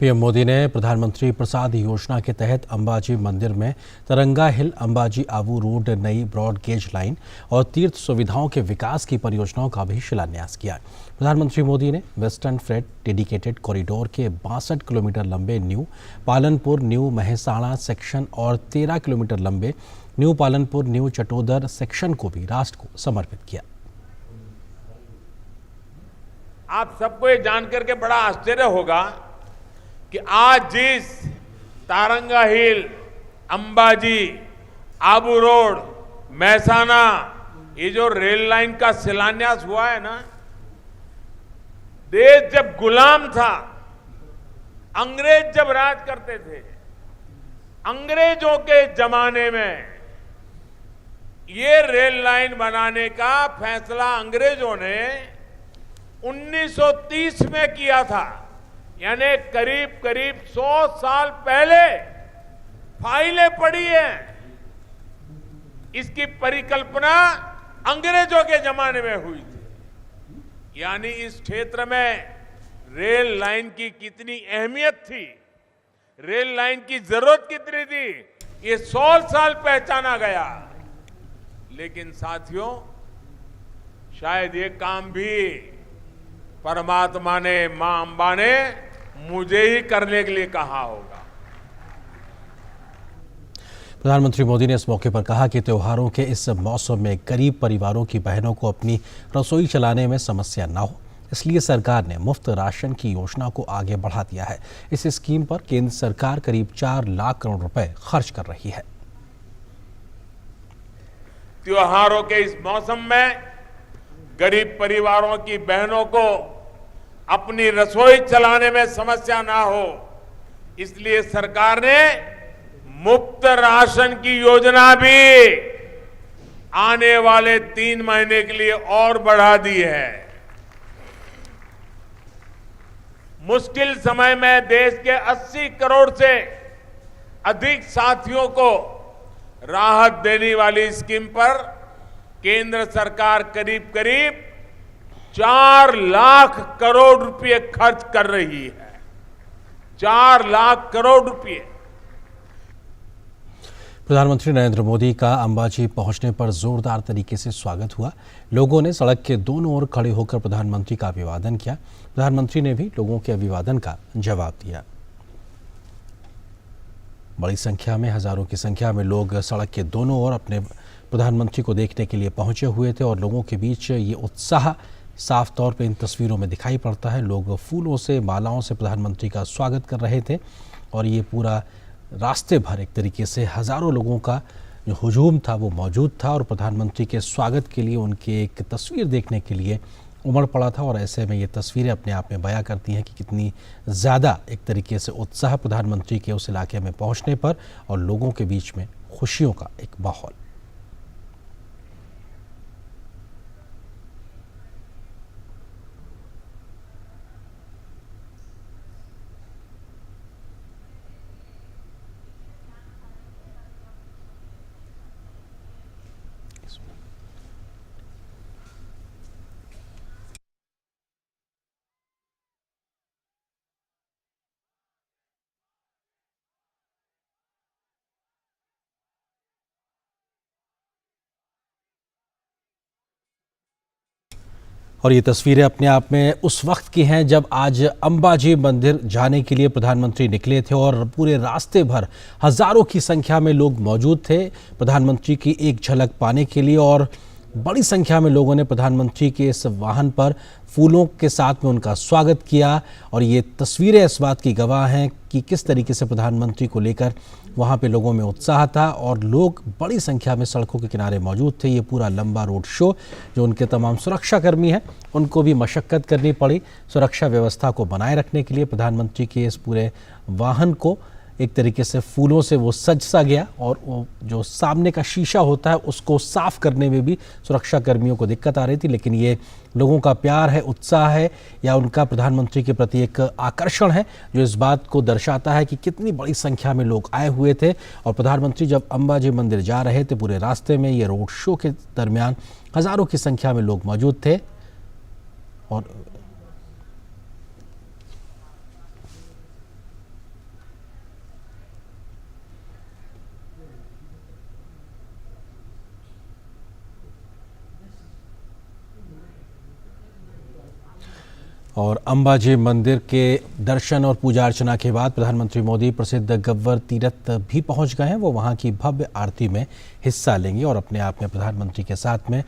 PM मोदी ने प्रधानमंत्री प्रसाद योजना के तहत अंबाजी मंदिर में तरंगा हिल अंबाजी आबू रोड नई ब्रॉड गेज लाइन और तीर्थ सुविधाओं के विकास की परियोजनाओं का भी शिलान्यास किया। प्रधानमंत्री मोदी ने वेस्टर्न फ्रेट डेडिकेटेड कॉरिडोर के 62 किलोमीटर लंबे new Palanpur new Mehsana section और 13 किलोमीटर लंबे न्यू पालनपुर न्यू चटोदर सेक्शन को भी राष्ट्र को समर्पित किया। आप सबको ये जानकर के बड़ा आश्चर्य होगा कि आज जिस तारंगा हिल अंबाजी आबू रोड महसाना ये जो रेल लाइन का शिलान्यास हुआ है ना, देश जब गुलाम था, अंग्रेज जब राज करते थे, अंग्रेजों के जमाने में ये रेल लाइन बनाने का फैसला अंग्रेजों ने 1930 में किया था। यानी करीब करीब 100 साल पहले फाइलें पड़ी हैं। इसकी परिकल्पना अंग्रेजों के जमाने में हुई थी। यानी इस क्षेत्र में रेल लाइन की कितनी अहमियत थी, रेल लाइन की जरूरत कितनी थी, ये 100 साल पहचाना गया। लेकिन साथियों, शायद ये काम भी परमात्मा ने, मां अंबा ने मुझे ही करने के लिए कहा होगा। प्रधानमंत्री मोदी ने इस मौके पर कहा कि त्योहारों के इस मौसम में गरीब परिवारों की बहनों को अपनी रसोई चलाने में समस्या न हो, इसलिए सरकार ने मुफ्त राशन की योजना को आगे बढ़ा दिया है। इस स्कीम पर केंद्र सरकार करीब 4 लाख करोड़ रुपए खर्च कर रही है। त्योहारों के इस मौसम में गरीब परिवारों की बहनों को अपनी रसोई चलाने में समस्या ना हो, इसलिए सरकार ने मुफ्त राशन की योजना भी आने वाले 3 महीने के लिए और बढ़ा दी है। मुश्किल समय में देश के 80 करोड़ से अधिक साथियों को राहत देने वाली स्कीम पर केंद्र सरकार करीब करीब 4 लाख करोड़ रुपए खर्च कर रही है। 4 लाख करोड़ रुपए। प्रधानमंत्री नरेंद्र मोदी का अंबाजी पहुंचने पर जोरदार तरीके से स्वागत हुआ। लोगों ने सड़क के दोनों ओर खड़े होकर प्रधानमंत्री का अभिवादन किया। प्रधानमंत्री ने भी लोगों के अभिवादन का जवाब दिया। बड़ी संख्या में, हजारों की संख्या में लोग सड़क के दोनों ओर अपने प्रधानमंत्री को देखने के लिए पहुंचे हुए थे और लोगों के बीच ये उत्साह साफ तौर पर इन तस्वीरों में दिखाई पड़ता है। लोग फूलों से, मालाओं से प्रधानमंत्री का स्वागत कर रहे थे और ये पूरा रास्ते भर एक तरीके से हजारों लोगों का जो हुजूम था वो मौजूद था और प्रधानमंत्री के स्वागत के लिए, उनके एक तस्वीर देखने के लिए उमड़ पड़ा था। और ऐसे में ये तस्वीरें अपने आप में बयां करती हैं कि कितनी ज़्यादा एक तरीके से उत्साह प्रधानमंत्री के उस इलाके में पहुंचने पर और लोगों के बीच में खुशियों का एक माहौल। और ये तस्वीरें अपने आप में उस वक्त की हैं जब आज अंबाजी मंदिर जाने के लिए प्रधानमंत्री निकले थे और पूरे रास्ते भर हजारों की संख्या में लोग मौजूद थे प्रधानमंत्री की एक झलक पाने के लिए। और बड़ी संख्या में लोगों ने प्रधानमंत्री के इस वाहन पर फूलों के साथ में उनका स्वागत किया। और ये तस्वीरें इस बात की गवाह हैं कि किस तरीके से प्रधानमंत्री को लेकर वहाँ पे लोगों में उत्साह था और लोग बड़ी संख्या में सड़कों के किनारे मौजूद थे। ये पूरा लंबा रोड शो, जो उनके तमाम सुरक्षाकर्मी हैं उनको भी मशक्कत करनी पड़ी सुरक्षा व्यवस्था को बनाए रखने के लिए। प्रधानमंत्री के इस पूरे वाहन को एक तरीके से फूलों से वो सज सा गया और वो जो सामने का शीशा होता है उसको साफ करने में भी सुरक्षा कर्मियों को दिक्कत आ रही थी। लेकिन ये लोगों का प्यार है, उत्साह है या उनका प्रधानमंत्री के प्रति एक आकर्षण है जो इस बात को दर्शाता है कि कितनी बड़ी संख्या में लोग आए हुए थे। और प्रधानमंत्री जब अंबाजी मंदिर जा रहे थे पूरे रास्ते में ये रोड शो के दरमियान हजारों की संख्या में लोग मौजूद थे। और अंबाजी मंदिर के दर्शन और पूजा अर्चना के बाद प्रधानमंत्री मोदी प्रसिद्ध गब्बर तीर्थ भी पहुंच गए हैं। वो वहां की भव्य आरती में हिस्सा लेंगे और अपने आप में प्रधानमंत्री के साथ में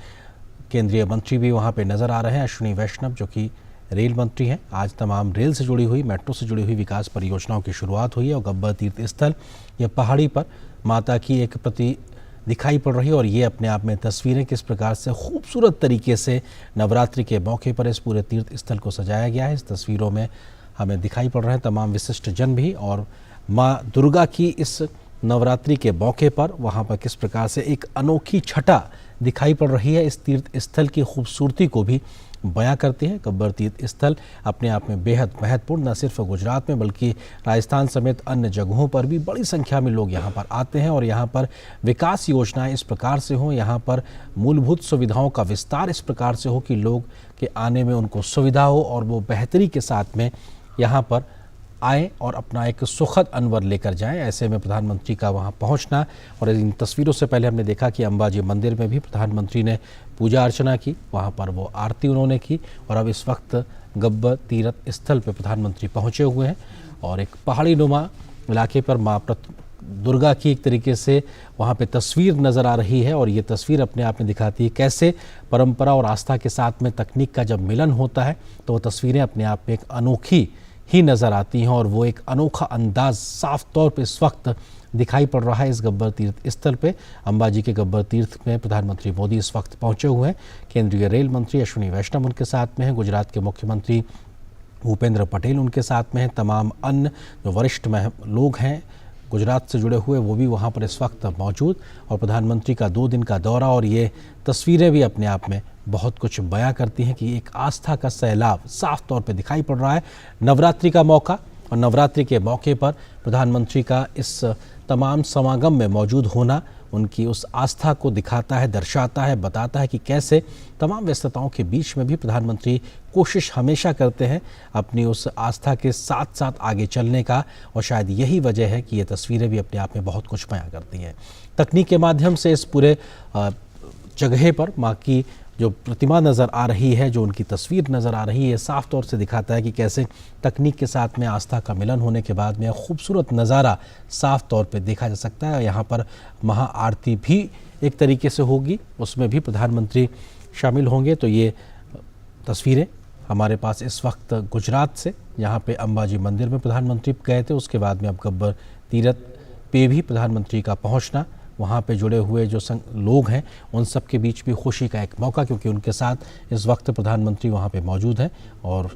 केंद्रीय मंत्री भी वहां पे नजर आ रहे हैं। अश्विनी वैष्णव जो कि रेल मंत्री हैं, आज तमाम रेल से जुड़ी हुई, मेट्रो से जुड़ी हुई विकास परियोजनाओं की शुरुआत हुई है। और गब्बर तीर्थ स्थल यह पहाड़ी पर माता की एक प्रति दिखाई पड़ रही है और ये अपने आप में तस्वीरें किस प्रकार से खूबसूरत तरीके से नवरात्रि के मौके पर इस पूरे तीर्थ स्थल को सजाया गया है। इस तस्वीरों में हमें दिखाई पड़ रहे हैं तमाम विशिष्ट जन भी और माँ दुर्गा की इस नवरात्रि के मौके पर वहाँ पर किस प्रकार से एक अनोखी छटा दिखाई पड़ रही है। इस तीर्थ स्थल की खूबसूरती को भी बयां करती है। गब्बर तीर्थ स्थल अपने आप में बेहद महत्वपूर्ण, न सिर्फ गुजरात में बल्कि राजस्थान समेत अन्य जगहों पर भी बड़ी संख्या में लोग यहाँ पर आते हैं और यहाँ पर विकास योजनाएं इस प्रकार से हों, यहाँ पर मूलभूत सुविधाओं का विस्तार इस प्रकार से हो कि लोग के आने में उनको सुविधा हो और वो बेहतरी के साथ में यहाँ पर आए और अपना एक सुखद अनवर लेकर जाएं। ऐसे में प्रधानमंत्री का वहां पहुंचना, और इन तस्वीरों से पहले हमने देखा कि अंबाजी मंदिर में भी प्रधानमंत्री ने पूजा अर्चना की, वहां पर वो आरती उन्होंने की। और अब इस वक्त गब्बर तीर्थ स्थल पर प्रधानमंत्री पहुंचे हुए हैं और एक पहाड़ी नुमा इलाके पर माँ दुर्गा की एक तरीके से वहाँ पे तस्वीर नज़र आ रही है और ये तस्वीर अपने आप में दिखाती है कैसे परंपरा और आस्था के साथ में तकनीक का जब मिलन होता है तो वो तस्वीरें अपने आप में एक अनोखी ही नज़र आती हैं और वो एक अनोखा अंदाज साफ तौर पे इस वक्त दिखाई पड़ रहा है इस गब्बर तीर्थ स्थल पे। अंबाजी के गब्बर तीर्थ में प्रधानमंत्री मोदी इस वक्त पहुंचे हुए हैं। केंद्रीय रेल मंत्री अश्विनी वैष्णव उनके साथ में हैं, गुजरात के मुख्यमंत्री भूपेंद्र पटेल उनके साथ में हैं, तमाम अन्य जो वरिष्ठ लोग हैं गुजरात से जुड़े हुए वो भी वहाँ पर इस वक्त मौजूद। और प्रधानमंत्री का 2 दिन का दौरा और ये तस्वीरें भी अपने आप में बहुत कुछ बयां करती हैं कि एक आस्था का सैलाब साफ तौर पे दिखाई पड़ रहा है। नवरात्रि का मौका और नवरात्रि के मौके पर प्रधानमंत्री का इस तमाम समागम में मौजूद होना उनकी उस आस्था को दिखाता है, दर्शाता है, बताता है कि कैसे तमाम व्यस्तताओं के बीच में भी प्रधानमंत्री कोशिश हमेशा करते हैं अपनी उस आस्था के साथ साथ आगे चलने का। और शायद यही वजह है कि ये तस्वीरें भी अपने आप में बहुत कुछ बयां करती हैं। तकनीक के माध्यम से इस पूरे जगह पर माँ की जो प्रतिमा नज़र आ रही है, जो उनकी तस्वीर नज़र आ रही है, साफ तौर से दिखाता है कि कैसे तकनीक के साथ में आस्था का मिलन होने के बाद में खूबसूरत नज़ारा साफ तौर पे देखा जा सकता है। यहाँ पर महाआरती भी एक तरीके से होगी, उसमें भी प्रधानमंत्री शामिल होंगे। तो ये तस्वीरें हमारे पास इस वक्त गुजरात से, यहाँ पे अंबाजी मंदिर में प्रधानमंत्री गए थे, उसके बाद में अब गब्बर तीर्थ पे भी प्रधानमंत्री का पहुँचना, वहाँ पे जुड़े हुए जो लोग हैं उन सब के बीच भी खुशी का एक मौका, क्योंकि उनके साथ इस वक्त प्रधानमंत्री वहाँ पे मौजूद हैं। और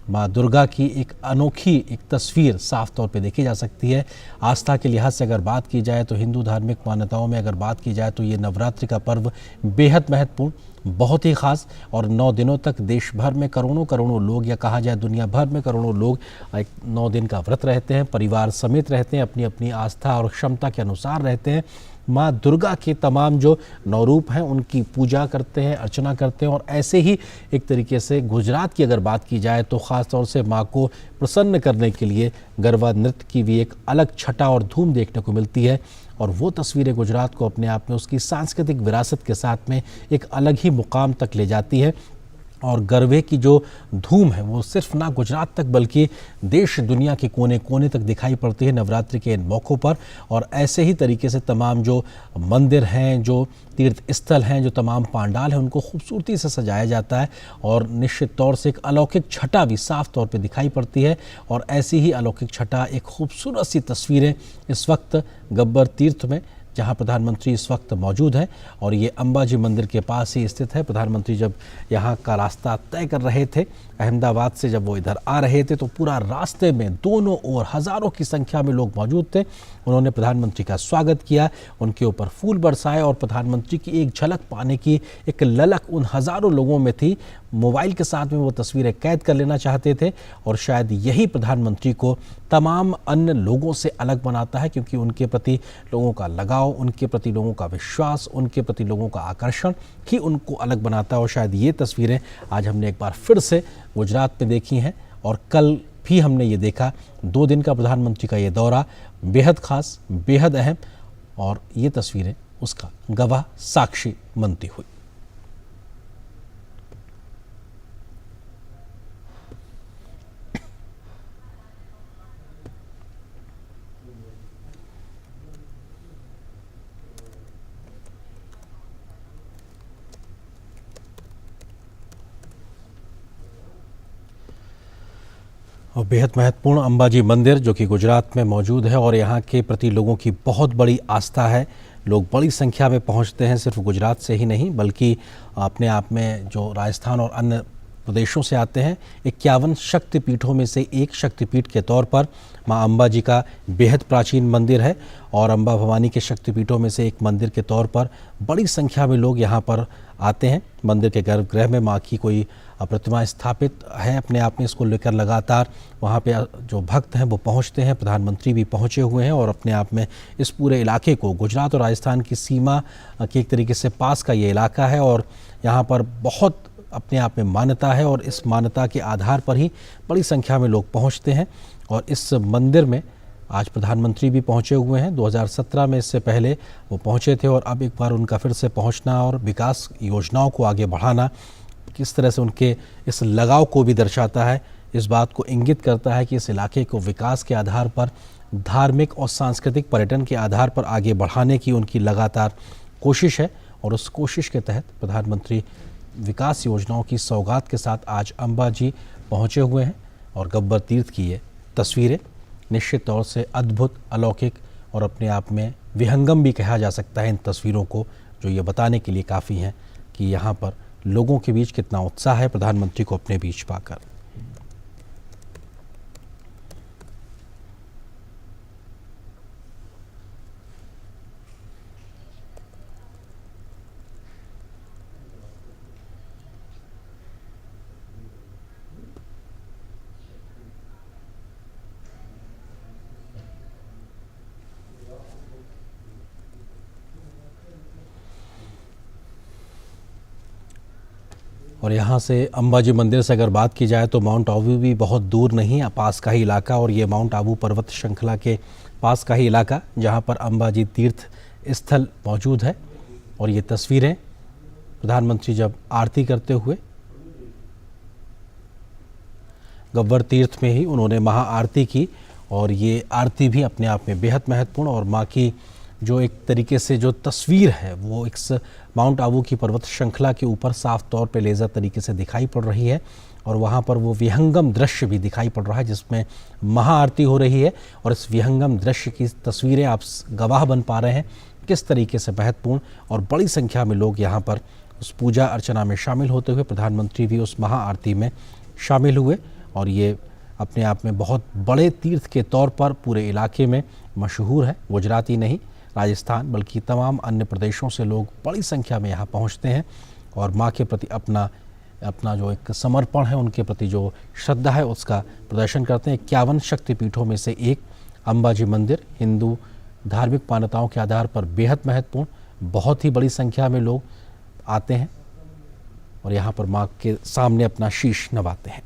माँ दुर्गा की एक अनोखी एक तस्वीर साफ तौर पे देखी जा सकती है। आस्था के लिहाज से अगर बात की जाए तो हिंदू धार्मिक मान्यताओं में अगर बात की जाए तो ये नवरात्रि का पर्व बेहद महत्वपूर्ण, बहुत ही ख़ास और 9 दिनों तक देश भर में करोड़ों लोग, या कहा जाए दुनिया भर में करोड़ों लोग 9 दिन का व्रत रहते हैं, परिवार समेत रहते हैं, अपनी अपनी आस्था और क्षमता के अनुसार रहते हैं। माँ दुर्गा के तमाम जो 9 रूप हैं उनकी पूजा करते हैं, अर्चना करते हैं। और ऐसे ही एक तरीके से गुजरात की अगर बात की जाए तो ख़ास तौर से माँ को प्रसन्न करने के लिए गरबा नृत्य की भी एक अलग छटा और धूम देखने को मिलती है। और वो तस्वीरें गुजरात को अपने आप में उसकी सांस्कृतिक विरासत के साथ में एक अलग ही मुकाम तक ले जाती है। और गरबे की जो धूम है वो सिर्फ ना गुजरात तक बल्कि देश दुनिया के कोने कोने तक दिखाई पड़ती है नवरात्रि के इन मौक़ों पर। और ऐसे ही तरीके से तमाम जो मंदिर हैं, जो तीर्थ स्थल हैं, जो तमाम पांडाल हैं, उनको खूबसूरती से सजाया जाता है और निश्चित तौर से एक अलौकिक छटा भी साफ तौर पे दिखाई पड़ती है। और ऐसी ही अलौकिक छटा, एक खूबसूरत सी तस्वीरें इस वक्त गब्बर तीर्थ में, जहां प्रधानमंत्री इस वक्त मौजूद हैं। और ये अंबाजी मंदिर के पास ही स्थित है। प्रधानमंत्री जब यहाँ का रास्ता तय कर रहे थे अहमदाबाद से, जब वो इधर आ रहे थे तो पूरा रास्ते में दोनों ओर हज़ारों की संख्या में लोग मौजूद थे। उन्होंने प्रधानमंत्री का स्वागत किया, उनके ऊपर फूल बरसाए और प्रधानमंत्री की एक झलक पाने की एक ललक उन हज़ारों लोगों में थी। मोबाइल के साथ में वो तस्वीरें कैद कर लेना चाहते थे और शायद यही प्रधानमंत्री को तमाम अन्य लोगों से अलग बनाता है, क्योंकि उनके प्रति लोगों का लगाव, उनके प्रति लोगों का विश्वास, उनके प्रति लोगों का आकर्षण ही उनको अलग बनाता है। और शायद ये तस्वीरें आज हमने एक बार फिर से गुजरात में देखी हैं और कल भी हमने ये देखा। 2 दिन का प्रधानमंत्री का ये दौरा बेहद ख़ास, बेहद अहम, और ये तस्वीरें उसका गवाह साक्षी बनती हुई। और बेहद महत्वपूर्ण अंबाजी मंदिर जो कि गुजरात में मौजूद है और यहाँ के प्रति लोगों की बहुत बड़ी आस्था है। लोग बड़ी संख्या में पहुँचते हैं, सिर्फ गुजरात से ही नहीं बल्कि अपने आप में जो राजस्थान और अन्य प्रदेशों से आते हैं। 51 शक्तिपीठों में से एक शक्तिपीठ के तौर पर माँ अंबाजी का बेहद प्राचीन मंदिर है और अम्बा भवानी के शक्तिपीठों में से एक मंदिर के तौर पर बड़ी संख्या में लोग यहाँ पर आते हैं। मंदिर के गर्भगृह में माँ की कोई प्रतिमा स्थापित है, अपने आप में इसको लेकर लगातार वहाँ पे जो भक्त हैं वो पहुँचते हैं। प्रधानमंत्री भी पहुँचे हुए हैं और अपने आप में इस पूरे इलाके को, गुजरात और राजस्थान की सीमा के एक तरीके से पास का ये इलाका है और यहाँ पर बहुत अपने आप में मान्यता है और इस मान्यता के आधार पर ही बड़ी संख्या में लोग पहुँचते हैं। और इस मंदिर में आज प्रधानमंत्री भी पहुंचे हुए हैं। 2017 में इससे पहले वो पहुंचे थे और अब एक बार उनका फिर से पहुंचना और विकास योजनाओं को आगे बढ़ाना किस तरह से उनके इस लगाव को भी दर्शाता है। इस बात को इंगित करता है कि इस इलाके को विकास के आधार पर धार्मिक और सांस्कृतिक पर्यटन के आधार पर आगे बढ़ाने की उनकी लगातार कोशिश है और उस कोशिश के तहत प्रधानमंत्री विकास योजनाओं की सौगात के साथ आज अंबाजी पहुंचे हुए हैं। और गब्बर तीर्थ की ये तस्वीरें निश्चित तौर से अद्भुत, अलौकिक और अपने आप में विहंगम भी कहा जा सकता है इन तस्वीरों को, जो ये बताने के लिए काफ़ी हैं कि यहाँ पर लोगों के बीच कितना उत्साह है प्रधानमंत्री को अपने बीच पाकर। और यहाँ से अंबाजी मंदिर से अगर बात की जाए तो माउंट आबू भी बहुत दूर नहीं, पास का ही इलाका, और ये माउंट आबू पर्वत श्रृंखला के पास का ही इलाका जहाँ पर अंबाजी तीर्थ स्थल मौजूद है। और ये तस्वीरें प्रधानमंत्री जब आरती करते हुए, गब्बर तीर्थ में ही उन्होंने महाआरती की और ये आरती भी अपने आप में बेहद महत्वपूर्ण, और माँ की जो एक तरीके से जो तस्वीर है वो एक माउंट आबू की पर्वत श्रृंखला के ऊपर साफ तौर पे लेज़र तरीके से दिखाई पड़ रही है। और वहाँ पर वो विहंगम दृश्य भी दिखाई पड़ रहा है जिसमें महाआरती हो रही है। और इस विहंगम दृश्य की तस्वीरें आप गवाह बन पा रहे हैं किस तरीके से महत्वपूर्ण, और बड़ी संख्या में लोग यहाँ पर उस पूजा अर्चना में शामिल होते हुए, प्रधानमंत्री भी उस महाआरती में शामिल हुए। और ये अपने आप में बहुत बड़े तीर्थ के तौर पर पूरे इलाके में मशहूर है। गुजरात ही नहीं, राजस्थान बल्कि तमाम अन्य प्रदेशों से लोग बड़ी संख्या में यहाँ पहुँचते हैं और माँ के प्रति अपना जो एक समर्पण है, उनके प्रति जो श्रद्धा है उसका प्रदर्शन करते हैं। 51 शक्तिपीठों में से एक अंबाजी मंदिर हिंदू धार्मिक मान्यताओं के आधार पर बेहद महत्वपूर्ण, बहुत ही बड़ी संख्या में लोग आते हैं और यहाँ पर माँ के सामने अपना शीश नवाते हैं।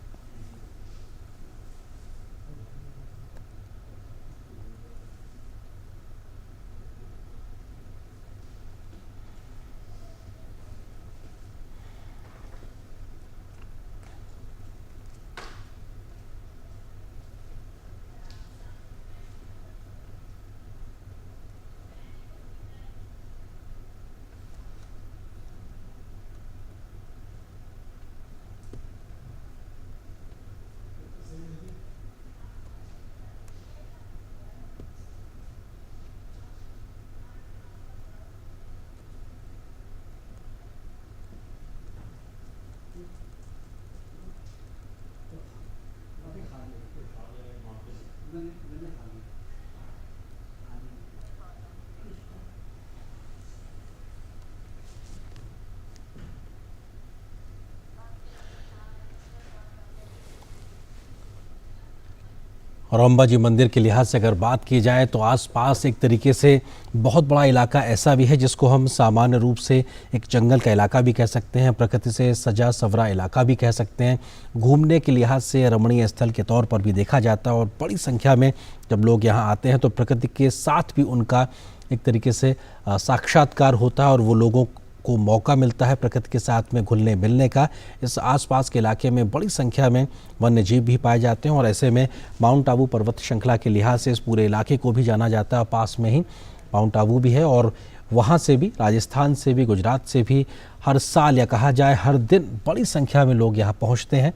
और अंबाजी मंदिर के लिहाज से अगर बात की जाए तो आसपास एक तरीके से बहुत बड़ा इलाका ऐसा भी है जिसको हम सामान्य रूप से एक जंगल का इलाका भी कह सकते हैं, प्रकृति से सजा सवरा इलाका भी कह सकते हैं। घूमने के लिहाज से रमणीय स्थल के तौर पर भी देखा जाता है और बड़ी संख्या में जब लोग यहाँ आते हैं तो प्रकृति के साथ भी उनका एक तरीके से साक्षात्कार होता है और वो लोगों को मौका मिलता है प्रकृति के साथ में घुलने मिलने का। इस आसपास के इलाके में बड़ी संख्या में वन्य जीव भी पाए जाते हैं और ऐसे में माउंट आबू पर्वत श्रृंखला के लिहाज से इस पूरे इलाके को भी जाना जाता है। पास में ही माउंट आबू भी है और वहाँ से भी, राजस्थान से भी, गुजरात से भी हर साल या कहा जाए हर दिन बड़ी संख्या में लोग यहाँ पहुँचते हैं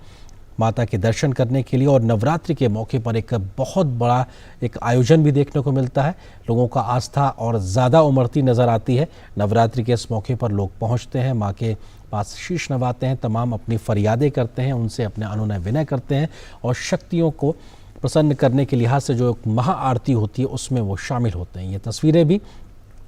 माता के दर्शन करने के लिए। और नवरात्रि के मौके पर एक बहुत बड़ा एक आयोजन भी देखने को मिलता है। लोगों का आस्था और ज़्यादा उमड़ती नज़र आती है। नवरात्रि के इस मौके पर लोग पहुंचते हैं, माँ के पास शीश नवाते हैं, तमाम अपनी फरियादें करते हैं, उनसे अपने अनुनय विनय करते हैं और शक्तियों को प्रसन्न करने के लिहाज से जो महाआरती होती है उसमें वो शामिल होते हैं। ये तस्वीरें भी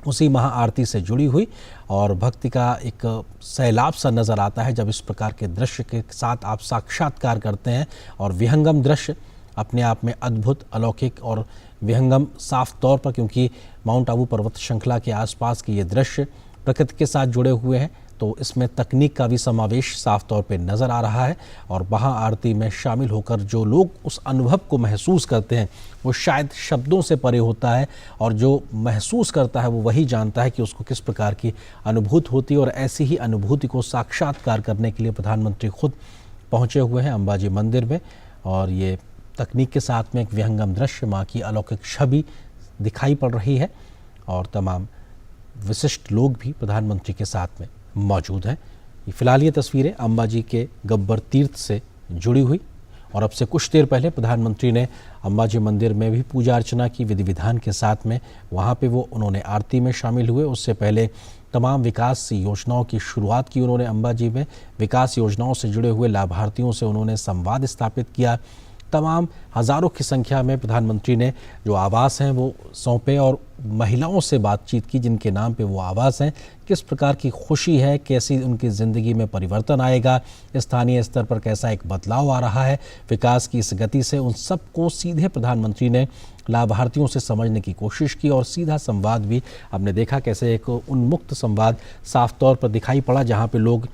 उसी महाआरती से जुड़ी हुई और भक्ति का एक सैलाब सा नज़र आता है जब इस प्रकार के दृश्य के साथ आप साक्षात्कार करते हैं। और विहंगम दृश्य अपने आप में अद्भुत, अलौकिक और विहंगम साफ तौर पर, क्योंकि माउंट आबू पर्वत श्रृंखला के आसपास के ये दृश्य प्रकृति के साथ जुड़े हुए हैं तो इसमें तकनीक का भी समावेश साफ तौर पे नज़र आ रहा है। और महाआरती में शामिल होकर जो लोग उस अनुभव को महसूस करते हैं वो शायद शब्दों से परे होता है और जो महसूस करता है वो वही जानता है कि उसको किस प्रकार की अनुभूति होती है। और ऐसी ही अनुभूति को साक्षात्कार करने के लिए प्रधानमंत्री खुद पहुँचे हुए हैं अंबाजी मंदिर में और ये तकनीक के साथ में एक विहंगम दृश्य, माँ की अलौकिक छवि दिखाई पड़ रही है और तमाम विशिष्ट लोग भी प्रधानमंत्री के साथ में मौजूद हैं। फिलहाल ये तस्वीरें अंबाजी के गब्बर तीर्थ से जुड़ी हुई, और अब से कुछ देर पहले प्रधानमंत्री ने अंबाजी मंदिर में भी पूजा अर्चना की विधि विधान के साथ में। वहाँ पे उन्होंने आरती में शामिल हुए। उससे पहले तमाम विकास योजनाओं की शुरुआत की उन्होंने अंबाजी में। विकास योजनाओं से जुड़े हुए लाभार्थियों से उन्होंने संवाद स्थापित किया। तमाम हज़ारों की संख्या में प्रधानमंत्री ने जो आवास हैं वो सौंपे और महिलाओं से बातचीत की जिनके नाम पे वो आवास हैं। किस प्रकार की खुशी है, कैसी उनकी ज़िंदगी में परिवर्तन आएगा, स्थानीय स्तर पर कैसा एक बदलाव आ रहा है विकास की इस गति से, उन सबको सीधे प्रधानमंत्री ने लाभार्थियों से समझने की कोशिश की। और सीधा संवाद भी हमने देखा, कैसे एक उन्मुक्त संवाद साफ तौर पर दिखाई पड़ा, जहाँ पे लोग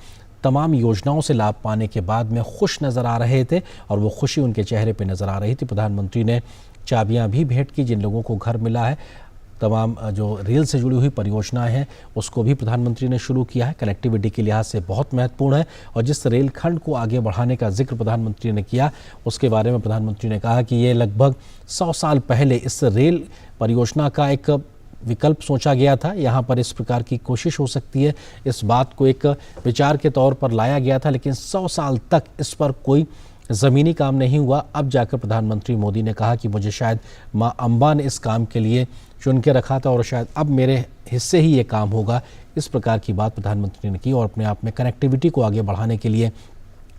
तमाम योजनाओं से लाभ पाने के बाद में खुश नज़र आ रहे थे और वो खुशी उनके चेहरे पे नज़र आ रही थी। प्रधानमंत्री ने चाबियां भी भेंट की जिन लोगों को घर मिला है। तमाम जो रेल से जुड़ी हुई परियोजनाएं हैं उसको भी प्रधानमंत्री ने शुरू किया है। कनेक्टिविटी के लिहाज से बहुत महत्वपूर्ण है। और जिस रेल खंड को आगे बढ़ाने का जिक्र प्रधानमंत्री ने किया, उसके बारे में प्रधानमंत्री ने कहा कि ये लगभग 100 साल पहले इस रेल परियोजना का एक विकल्प सोचा गया था। यहाँ पर इस प्रकार की कोशिश हो सकती है, इस बात को एक विचार के तौर पर लाया गया था, लेकिन 100 साल तक इस पर कोई ज़मीनी काम नहीं हुआ। अब जाकर प्रधानमंत्री मोदी ने कहा कि मुझे शायद माँ अम्बा ने इस काम के लिए चुन के रखा था और शायद अब मेरे हिस्से ही ये काम होगा। इस प्रकार की बात प्रधानमंत्री ने की और अपने आप में कनेक्टिविटी को आगे बढ़ाने के लिए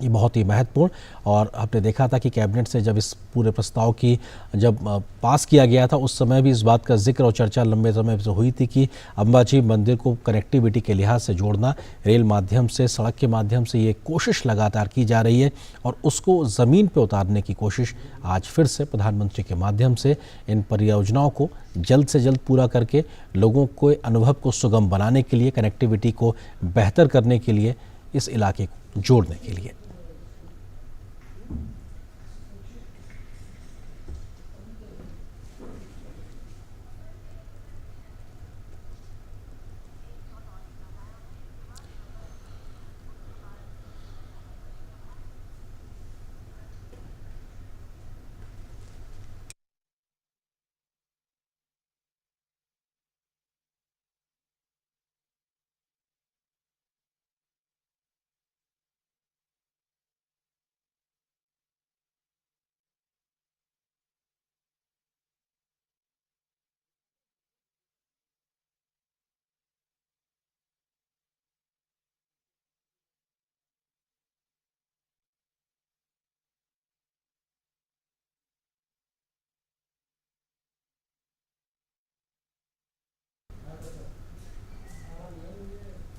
ये बहुत ही महत्वपूर्ण। और आपने देखा था कि कैबिनेट से जब इस पूरे प्रस्ताव की जब पास किया गया था, उस समय भी इस बात का जिक्र और चर्चा लंबे समय से हुई थी कि अंबाजी मंदिर को कनेक्टिविटी के लिहाज से जोड़ना, रेल माध्यम से, सड़क के माध्यम से ये कोशिश लगातार की जा रही है और उसको ज़मीन पर उतारने की कोशिश आज फिर से प्रधानमंत्री के माध्यम से इन परियोजनाओं को जल्द से जल्द पूरा करके लोगों के अनुभव को सुगम बनाने के लिए, कनेक्टिविटी को बेहतर करने के लिए, इस इलाके को जोड़ने के लिए।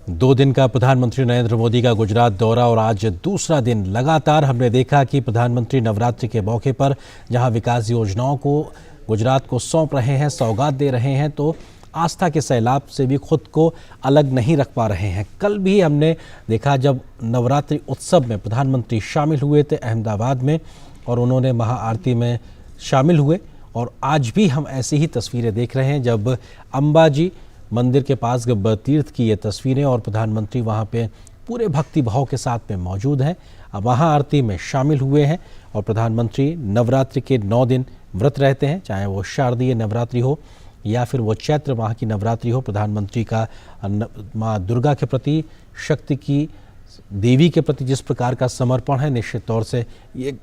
दो दिन का प्रधानमंत्री नरेंद्र मोदी का गुजरात दौरा और आज दूसरा दिन लगातार हमने देखा कि प्रधानमंत्री नवरात्रि के मौके पर जहां विकास योजनाओं को गुजरात को सौंप रहे हैं, सौगात दे रहे हैं, तो आस्था के सैलाब से भी खुद को अलग नहीं रख पा रहे हैं। कल भी हमने देखा जब नवरात्रि उत्सव में प्रधानमंत्री शामिल हुए थे अहमदाबाद में और उन्होंने महाआरती में शामिल हुए, और आज भी हम ऐसी ही तस्वीरें देख रहे हैं जब अंबाजी मंदिर के पास गब्बर तीर्थ की ये तस्वीरें और प्रधानमंत्री वहाँ पे पूरे भक्ति भाव के साथ में मौजूद हैं, अब महाआरती में शामिल हुए हैं। और प्रधानमंत्री नवरात्रि के 9 दिन व्रत रहते हैं, चाहे वो शारदीय नवरात्रि हो या फिर वो चैत्र माह की नवरात्रि हो। प्रधानमंत्री का माँ दुर्गा के प्रति, शक्ति की देवी के प्रति जिस प्रकार का समर्पण है, निश्चित तौर से ये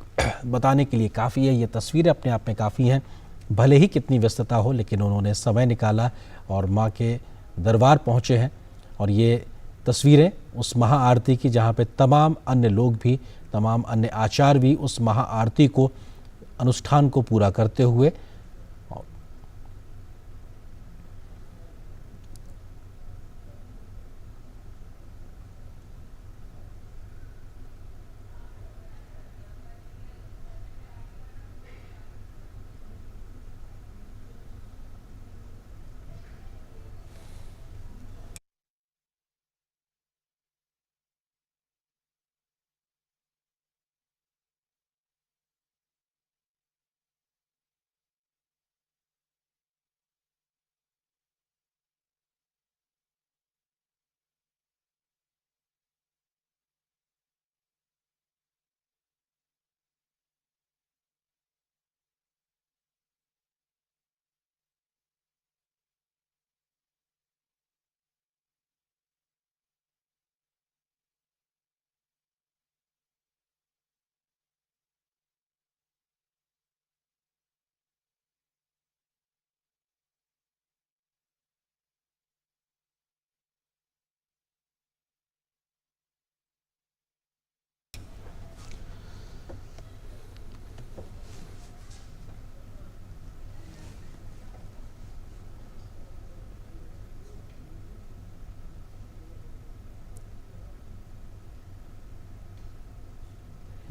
बताने के लिए काफ़ी है। ये तस्वीरें अपने आप में काफ़ी हैं, भले ही कितनी व्यस्तता हो, लेकिन उन्होंने समय निकाला और माँ के दरबार पहुँचे हैं। और ये तस्वीरें उस महाआरती की जहाँ पे तमाम अन्य लोग भी, तमाम अन्य आचार्य भी उस महाआरती को, अनुष्ठान को पूरा करते हुए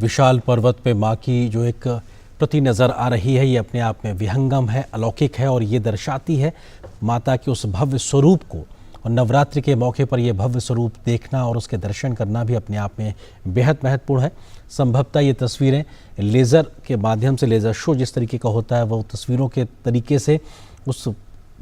विशाल पर्वत पे माँ की जो एक प्रति नज़र आ रही है, ये अपने आप में विहंगम है, अलौकिक है और ये दर्शाती है माता के उस भव्य स्वरूप को। और नवरात्रि के मौके पर यह भव्य स्वरूप देखना और उसके दर्शन करना भी अपने आप में बेहद महत्वपूर्ण है। संभवतः ये तस्वीरें लेज़र के माध्यम से, लेज़र शो जिस तरीके का होता है, वो तस्वीरों के तरीके से उस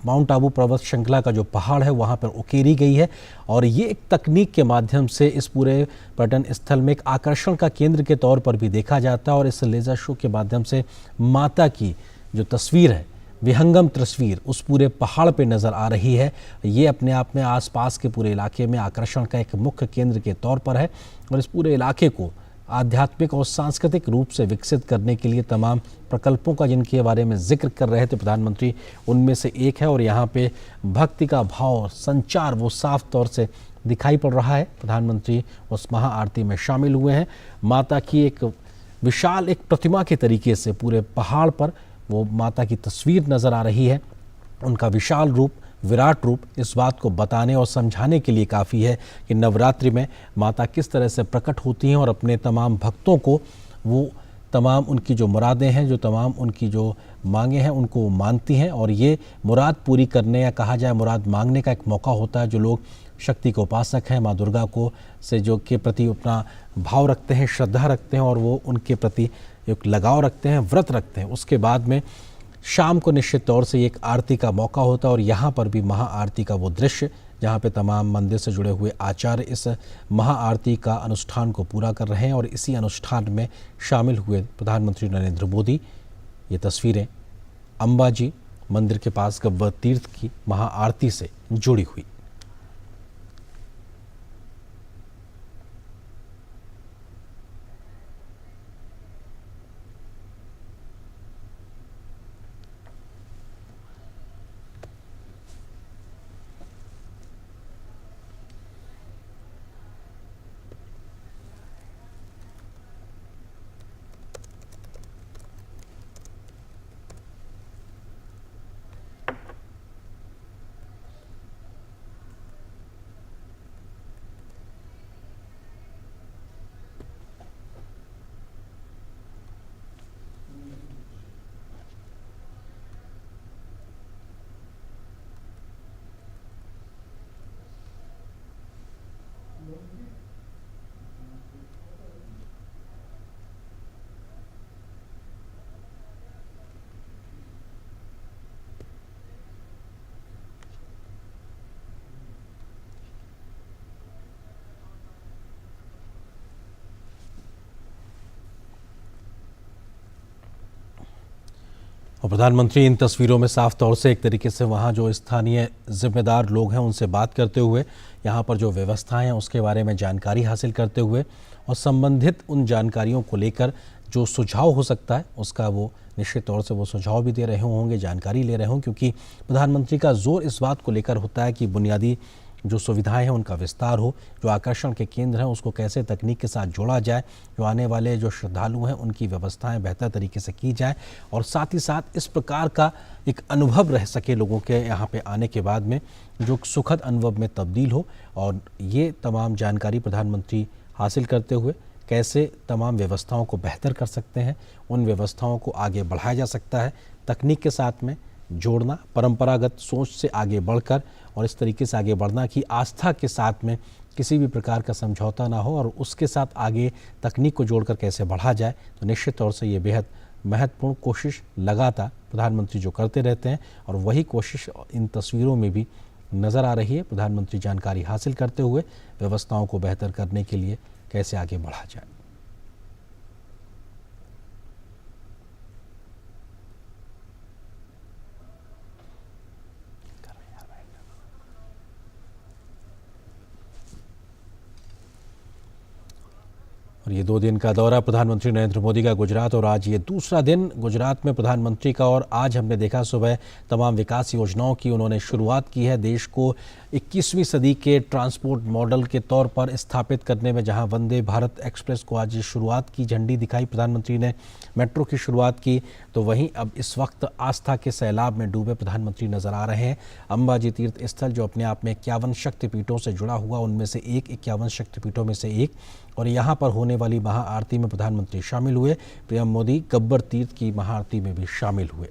माउंट आबू पर्वत श्रृंखला का जो पहाड़ है वहाँ पर उकेरी गई है। और ये एक तकनीक के माध्यम से इस पूरे पर्यटन स्थल में एक आकर्षण का केंद्र के तौर पर भी देखा जाता है। और इस लेज़र शो के माध्यम से माता की जो तस्वीर है, विहंगम तस्वीर उस पूरे पहाड़ पे नज़र आ रही है। ये अपने आप में आसपास के पूरे इलाके में आकर्षण का एक मुख्य केंद्र के तौर पर है। और इस पूरे इलाके को आध्यात्मिक और सांस्कृतिक रूप से विकसित करने के लिए तमाम प्रकल्पों का जिनके बारे में जिक्र कर रहे थे प्रधानमंत्री, उनमें से एक है। और यहाँ पे भक्ति का भाव, संचार वो साफ तौर से दिखाई पड़ रहा है। प्रधानमंत्री उस महाआरती में शामिल हुए हैं। माता की एक विशाल एक प्रतिमा के तरीके से पूरे पहाड़ पर वो माता की तस्वीर नज़र आ रही है। उनका विशाल रूप, विराट रूप इस बात को बताने और समझाने के लिए काफ़ी है कि नवरात्रि में माता किस तरह से प्रकट होती हैं और अपने तमाम भक्तों को वो तमाम उनकी जो मुरादें हैं, जो तमाम उनकी जो मांगे हैं, उनको मानती हैं। और ये मुराद पूरी करने या कहा जाए मुराद मांगने का एक मौका होता है। जो लोग शक्ति के उपासक हैं, माँ दुर्गा को से जो के प्रति अपना भाव रखते हैं, श्रद्धा रखते हैं और वो उनके प्रति एक लगाव रखते हैं, व्रत रखते हैं, उसके बाद में शाम को निश्चित तौर से एक आरती का मौका होता है। और यहाँ पर भी महाआरती का वो दृश्य जहाँ पे तमाम मंदिर से जुड़े हुए आचार्य इस महाआरती का अनुष्ठान को पूरा कर रहे हैं। और इसी अनुष्ठान में शामिल हुए प्रधानमंत्री नरेंद्र मोदी। ये तस्वीरें अंबाजी मंदिर के पास गब्बर तीर्थ की महाआरती से जुड़ी हुई। और प्रधानमंत्री इन तस्वीरों में साफ तौर से एक तरीके से वहाँ जो स्थानीय जिम्मेदार लोग हैं उनसे बात करते हुए, यहाँ पर जो व्यवस्थाएं हैं उसके बारे में जानकारी हासिल करते हुए और संबंधित उन जानकारियों को लेकर जो सुझाव हो सकता है उसका वो निश्चित तौर से वो सुझाव भी दे रहे होंगे, जानकारी ले रहे होंगे। क्योंकि प्रधानमंत्री का जोर इस बात को लेकर होता है कि बुनियादी जो सुविधाएं हैं उनका विस्तार हो, जो आकर्षण के केंद्र हैं उसको कैसे तकनीक के साथ जोड़ा जाए, जो आने वाले जो श्रद्धालु हैं उनकी व्यवस्थाएं बेहतर तरीके से की जाए और साथ ही साथ इस प्रकार का एक अनुभव रह सके लोगों के यहाँ पे आने के बाद में, जो सुखद अनुभव में तब्दील हो। और ये तमाम जानकारी प्रधानमंत्री हासिल करते हुए कैसे तमाम व्यवस्थाओं को बेहतर कर सकते हैं, उन व्यवस्थाओं को आगे बढ़ाया जा सकता है, तकनीक के साथ में जोड़ना, परंपरागत सोच से आगे बढ़कर और इस तरीके से आगे बढ़ना कि आस्था के साथ में किसी भी प्रकार का समझौता ना हो और उसके साथ आगे तकनीक को जोड़कर कैसे बढ़ा जाए। तो निश्चित तौर से ये बेहद महत्वपूर्ण कोशिश लगातार प्रधानमंत्री जो करते रहते हैं और वही कोशिश इन तस्वीरों में भी नज़र आ रही है। प्रधानमंत्री जानकारी हासिल करते हुए व्यवस्थाओं को बेहतर करने के लिए कैसे आगे बढ़ा जाए। और ये 2 दिन का दौरा प्रधानमंत्री नरेंद्र मोदी का गुजरात और आज ये दूसरा दिन गुजरात में प्रधानमंत्री का। और आज हमने देखा सुबह तमाम विकास योजनाओं की उन्होंने शुरुआत की है। देश को 21वीं सदी के ट्रांसपोर्ट मॉडल के तौर पर स्थापित करने में जहां वंदे भारत एक्सप्रेस को आज शुरुआत की, झंडी दिखाई प्रधानमंत्री ने, मेट्रो की शुरुआत की, तो वहीं अब इस वक्त आस्था के सैलाब में डूबे प्रधानमंत्री नजर आ रहे हैं। अंबाजी तीर्थ स्थल जो अपने आप में 51 शक्तिपीठों से जुड़ा हुआ उनमें से एक, 51 शक्तिपीठों में से एक, और यहाँ पर होने होने वाली महाआरती में प्रधानमंत्री शामिल हुए। पीएम मोदी गब्बर तीर्थ की महाआरती में भी शामिल हुए।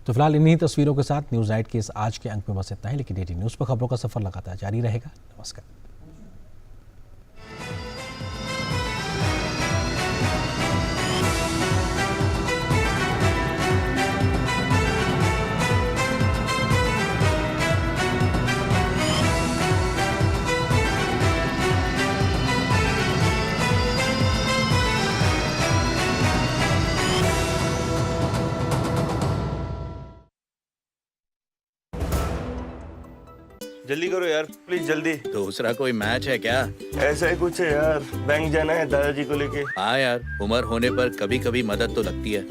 तो फिलहाल इन्हीं तस्वीरों के साथ न्यूज़ नाइट के इस आज के अंक में बस इतना ही, लेकिन DD न्यूज़ पर खबरों का सफर लगातार जारी रहेगा। नमस्कार। जल्दी करो यार, प्लीज जल्दी। दूसरा कोई मैच है क्या? ऐसा ही कुछ है यार, बैंक जाना है दादाजी को लेके। हाँ यार, उम्र होने पर कभी कभी मदद तो लगती है,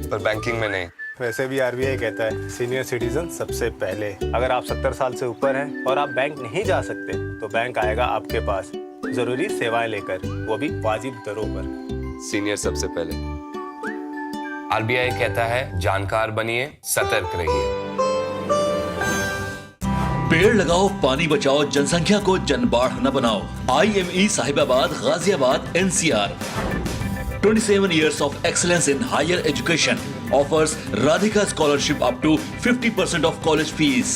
पर बैंकिंग में नहीं। वैसे भी RBI कहता है सीनियर सिटीजन सबसे पहले। अगर आप 70 साल से ऊपर हैं और आप बैंक नहीं जा सकते तो बैंक आएगा आपके पास जरूरी सेवाएं लेकर, वो भी वाजिब दरों पर। सीनियर सबसे पहले। RBI कहता है जानकार बनिए, सतर्क रहिए। पेड़ लगाओ, पानी बचाओ, जनसंख्या को जनबाढ़ न बनाओ। IME Sahibabad, Ghaziabad, NCR। 27 years of excellence in higher education offers Radhika scholarship up to 50% of college fees.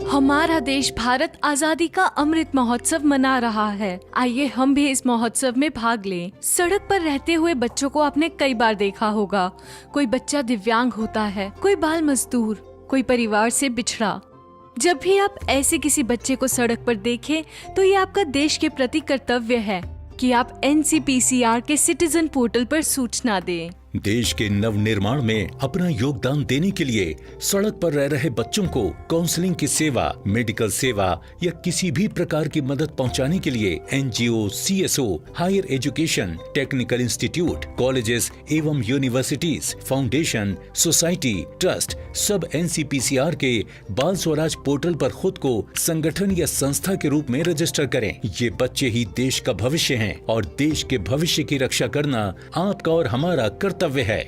हमारा देश भारत आजादी का अमृत महोत्सव मना रहा है। आइए हम भी इस महोत्सव में भाग लें। सड़क पर रहते हुए बच्चों को आपने कई बार देखा होगा। कोई बच्चा दिव्यांग होता है, कोई बाल मजदूर, कोई परिवार से बिछड़ा। जब भी आप ऐसे किसी बच्चे को सड़क पर देखें तो ये आपका देश के प्रति कर्तव्य है कि आप NCPCR के सिटीजन पोर्टल पर सूचना दें। देश के नवनिर्माण में अपना योगदान देने के लिए सड़क पर रह रहे बच्चों को काउंसलिंग की सेवा, मेडिकल सेवा या किसी भी प्रकार की मदद पहुंचाने के लिए NGO, CSO, higher education, technical institute, colleges एवं यूनिवर्सिटीज, फाउंडेशन, सोसाइटी, ट्रस्ट सब NCPCR के बाल स्वराज पोर्टल पर खुद को संगठन या संस्था के रूप में रजिस्टर करें। ये बच्चे ही देश का भविष्य हैं और देश के भविष्य की रक्षा करना आपका और हमारा कर्तव्य है।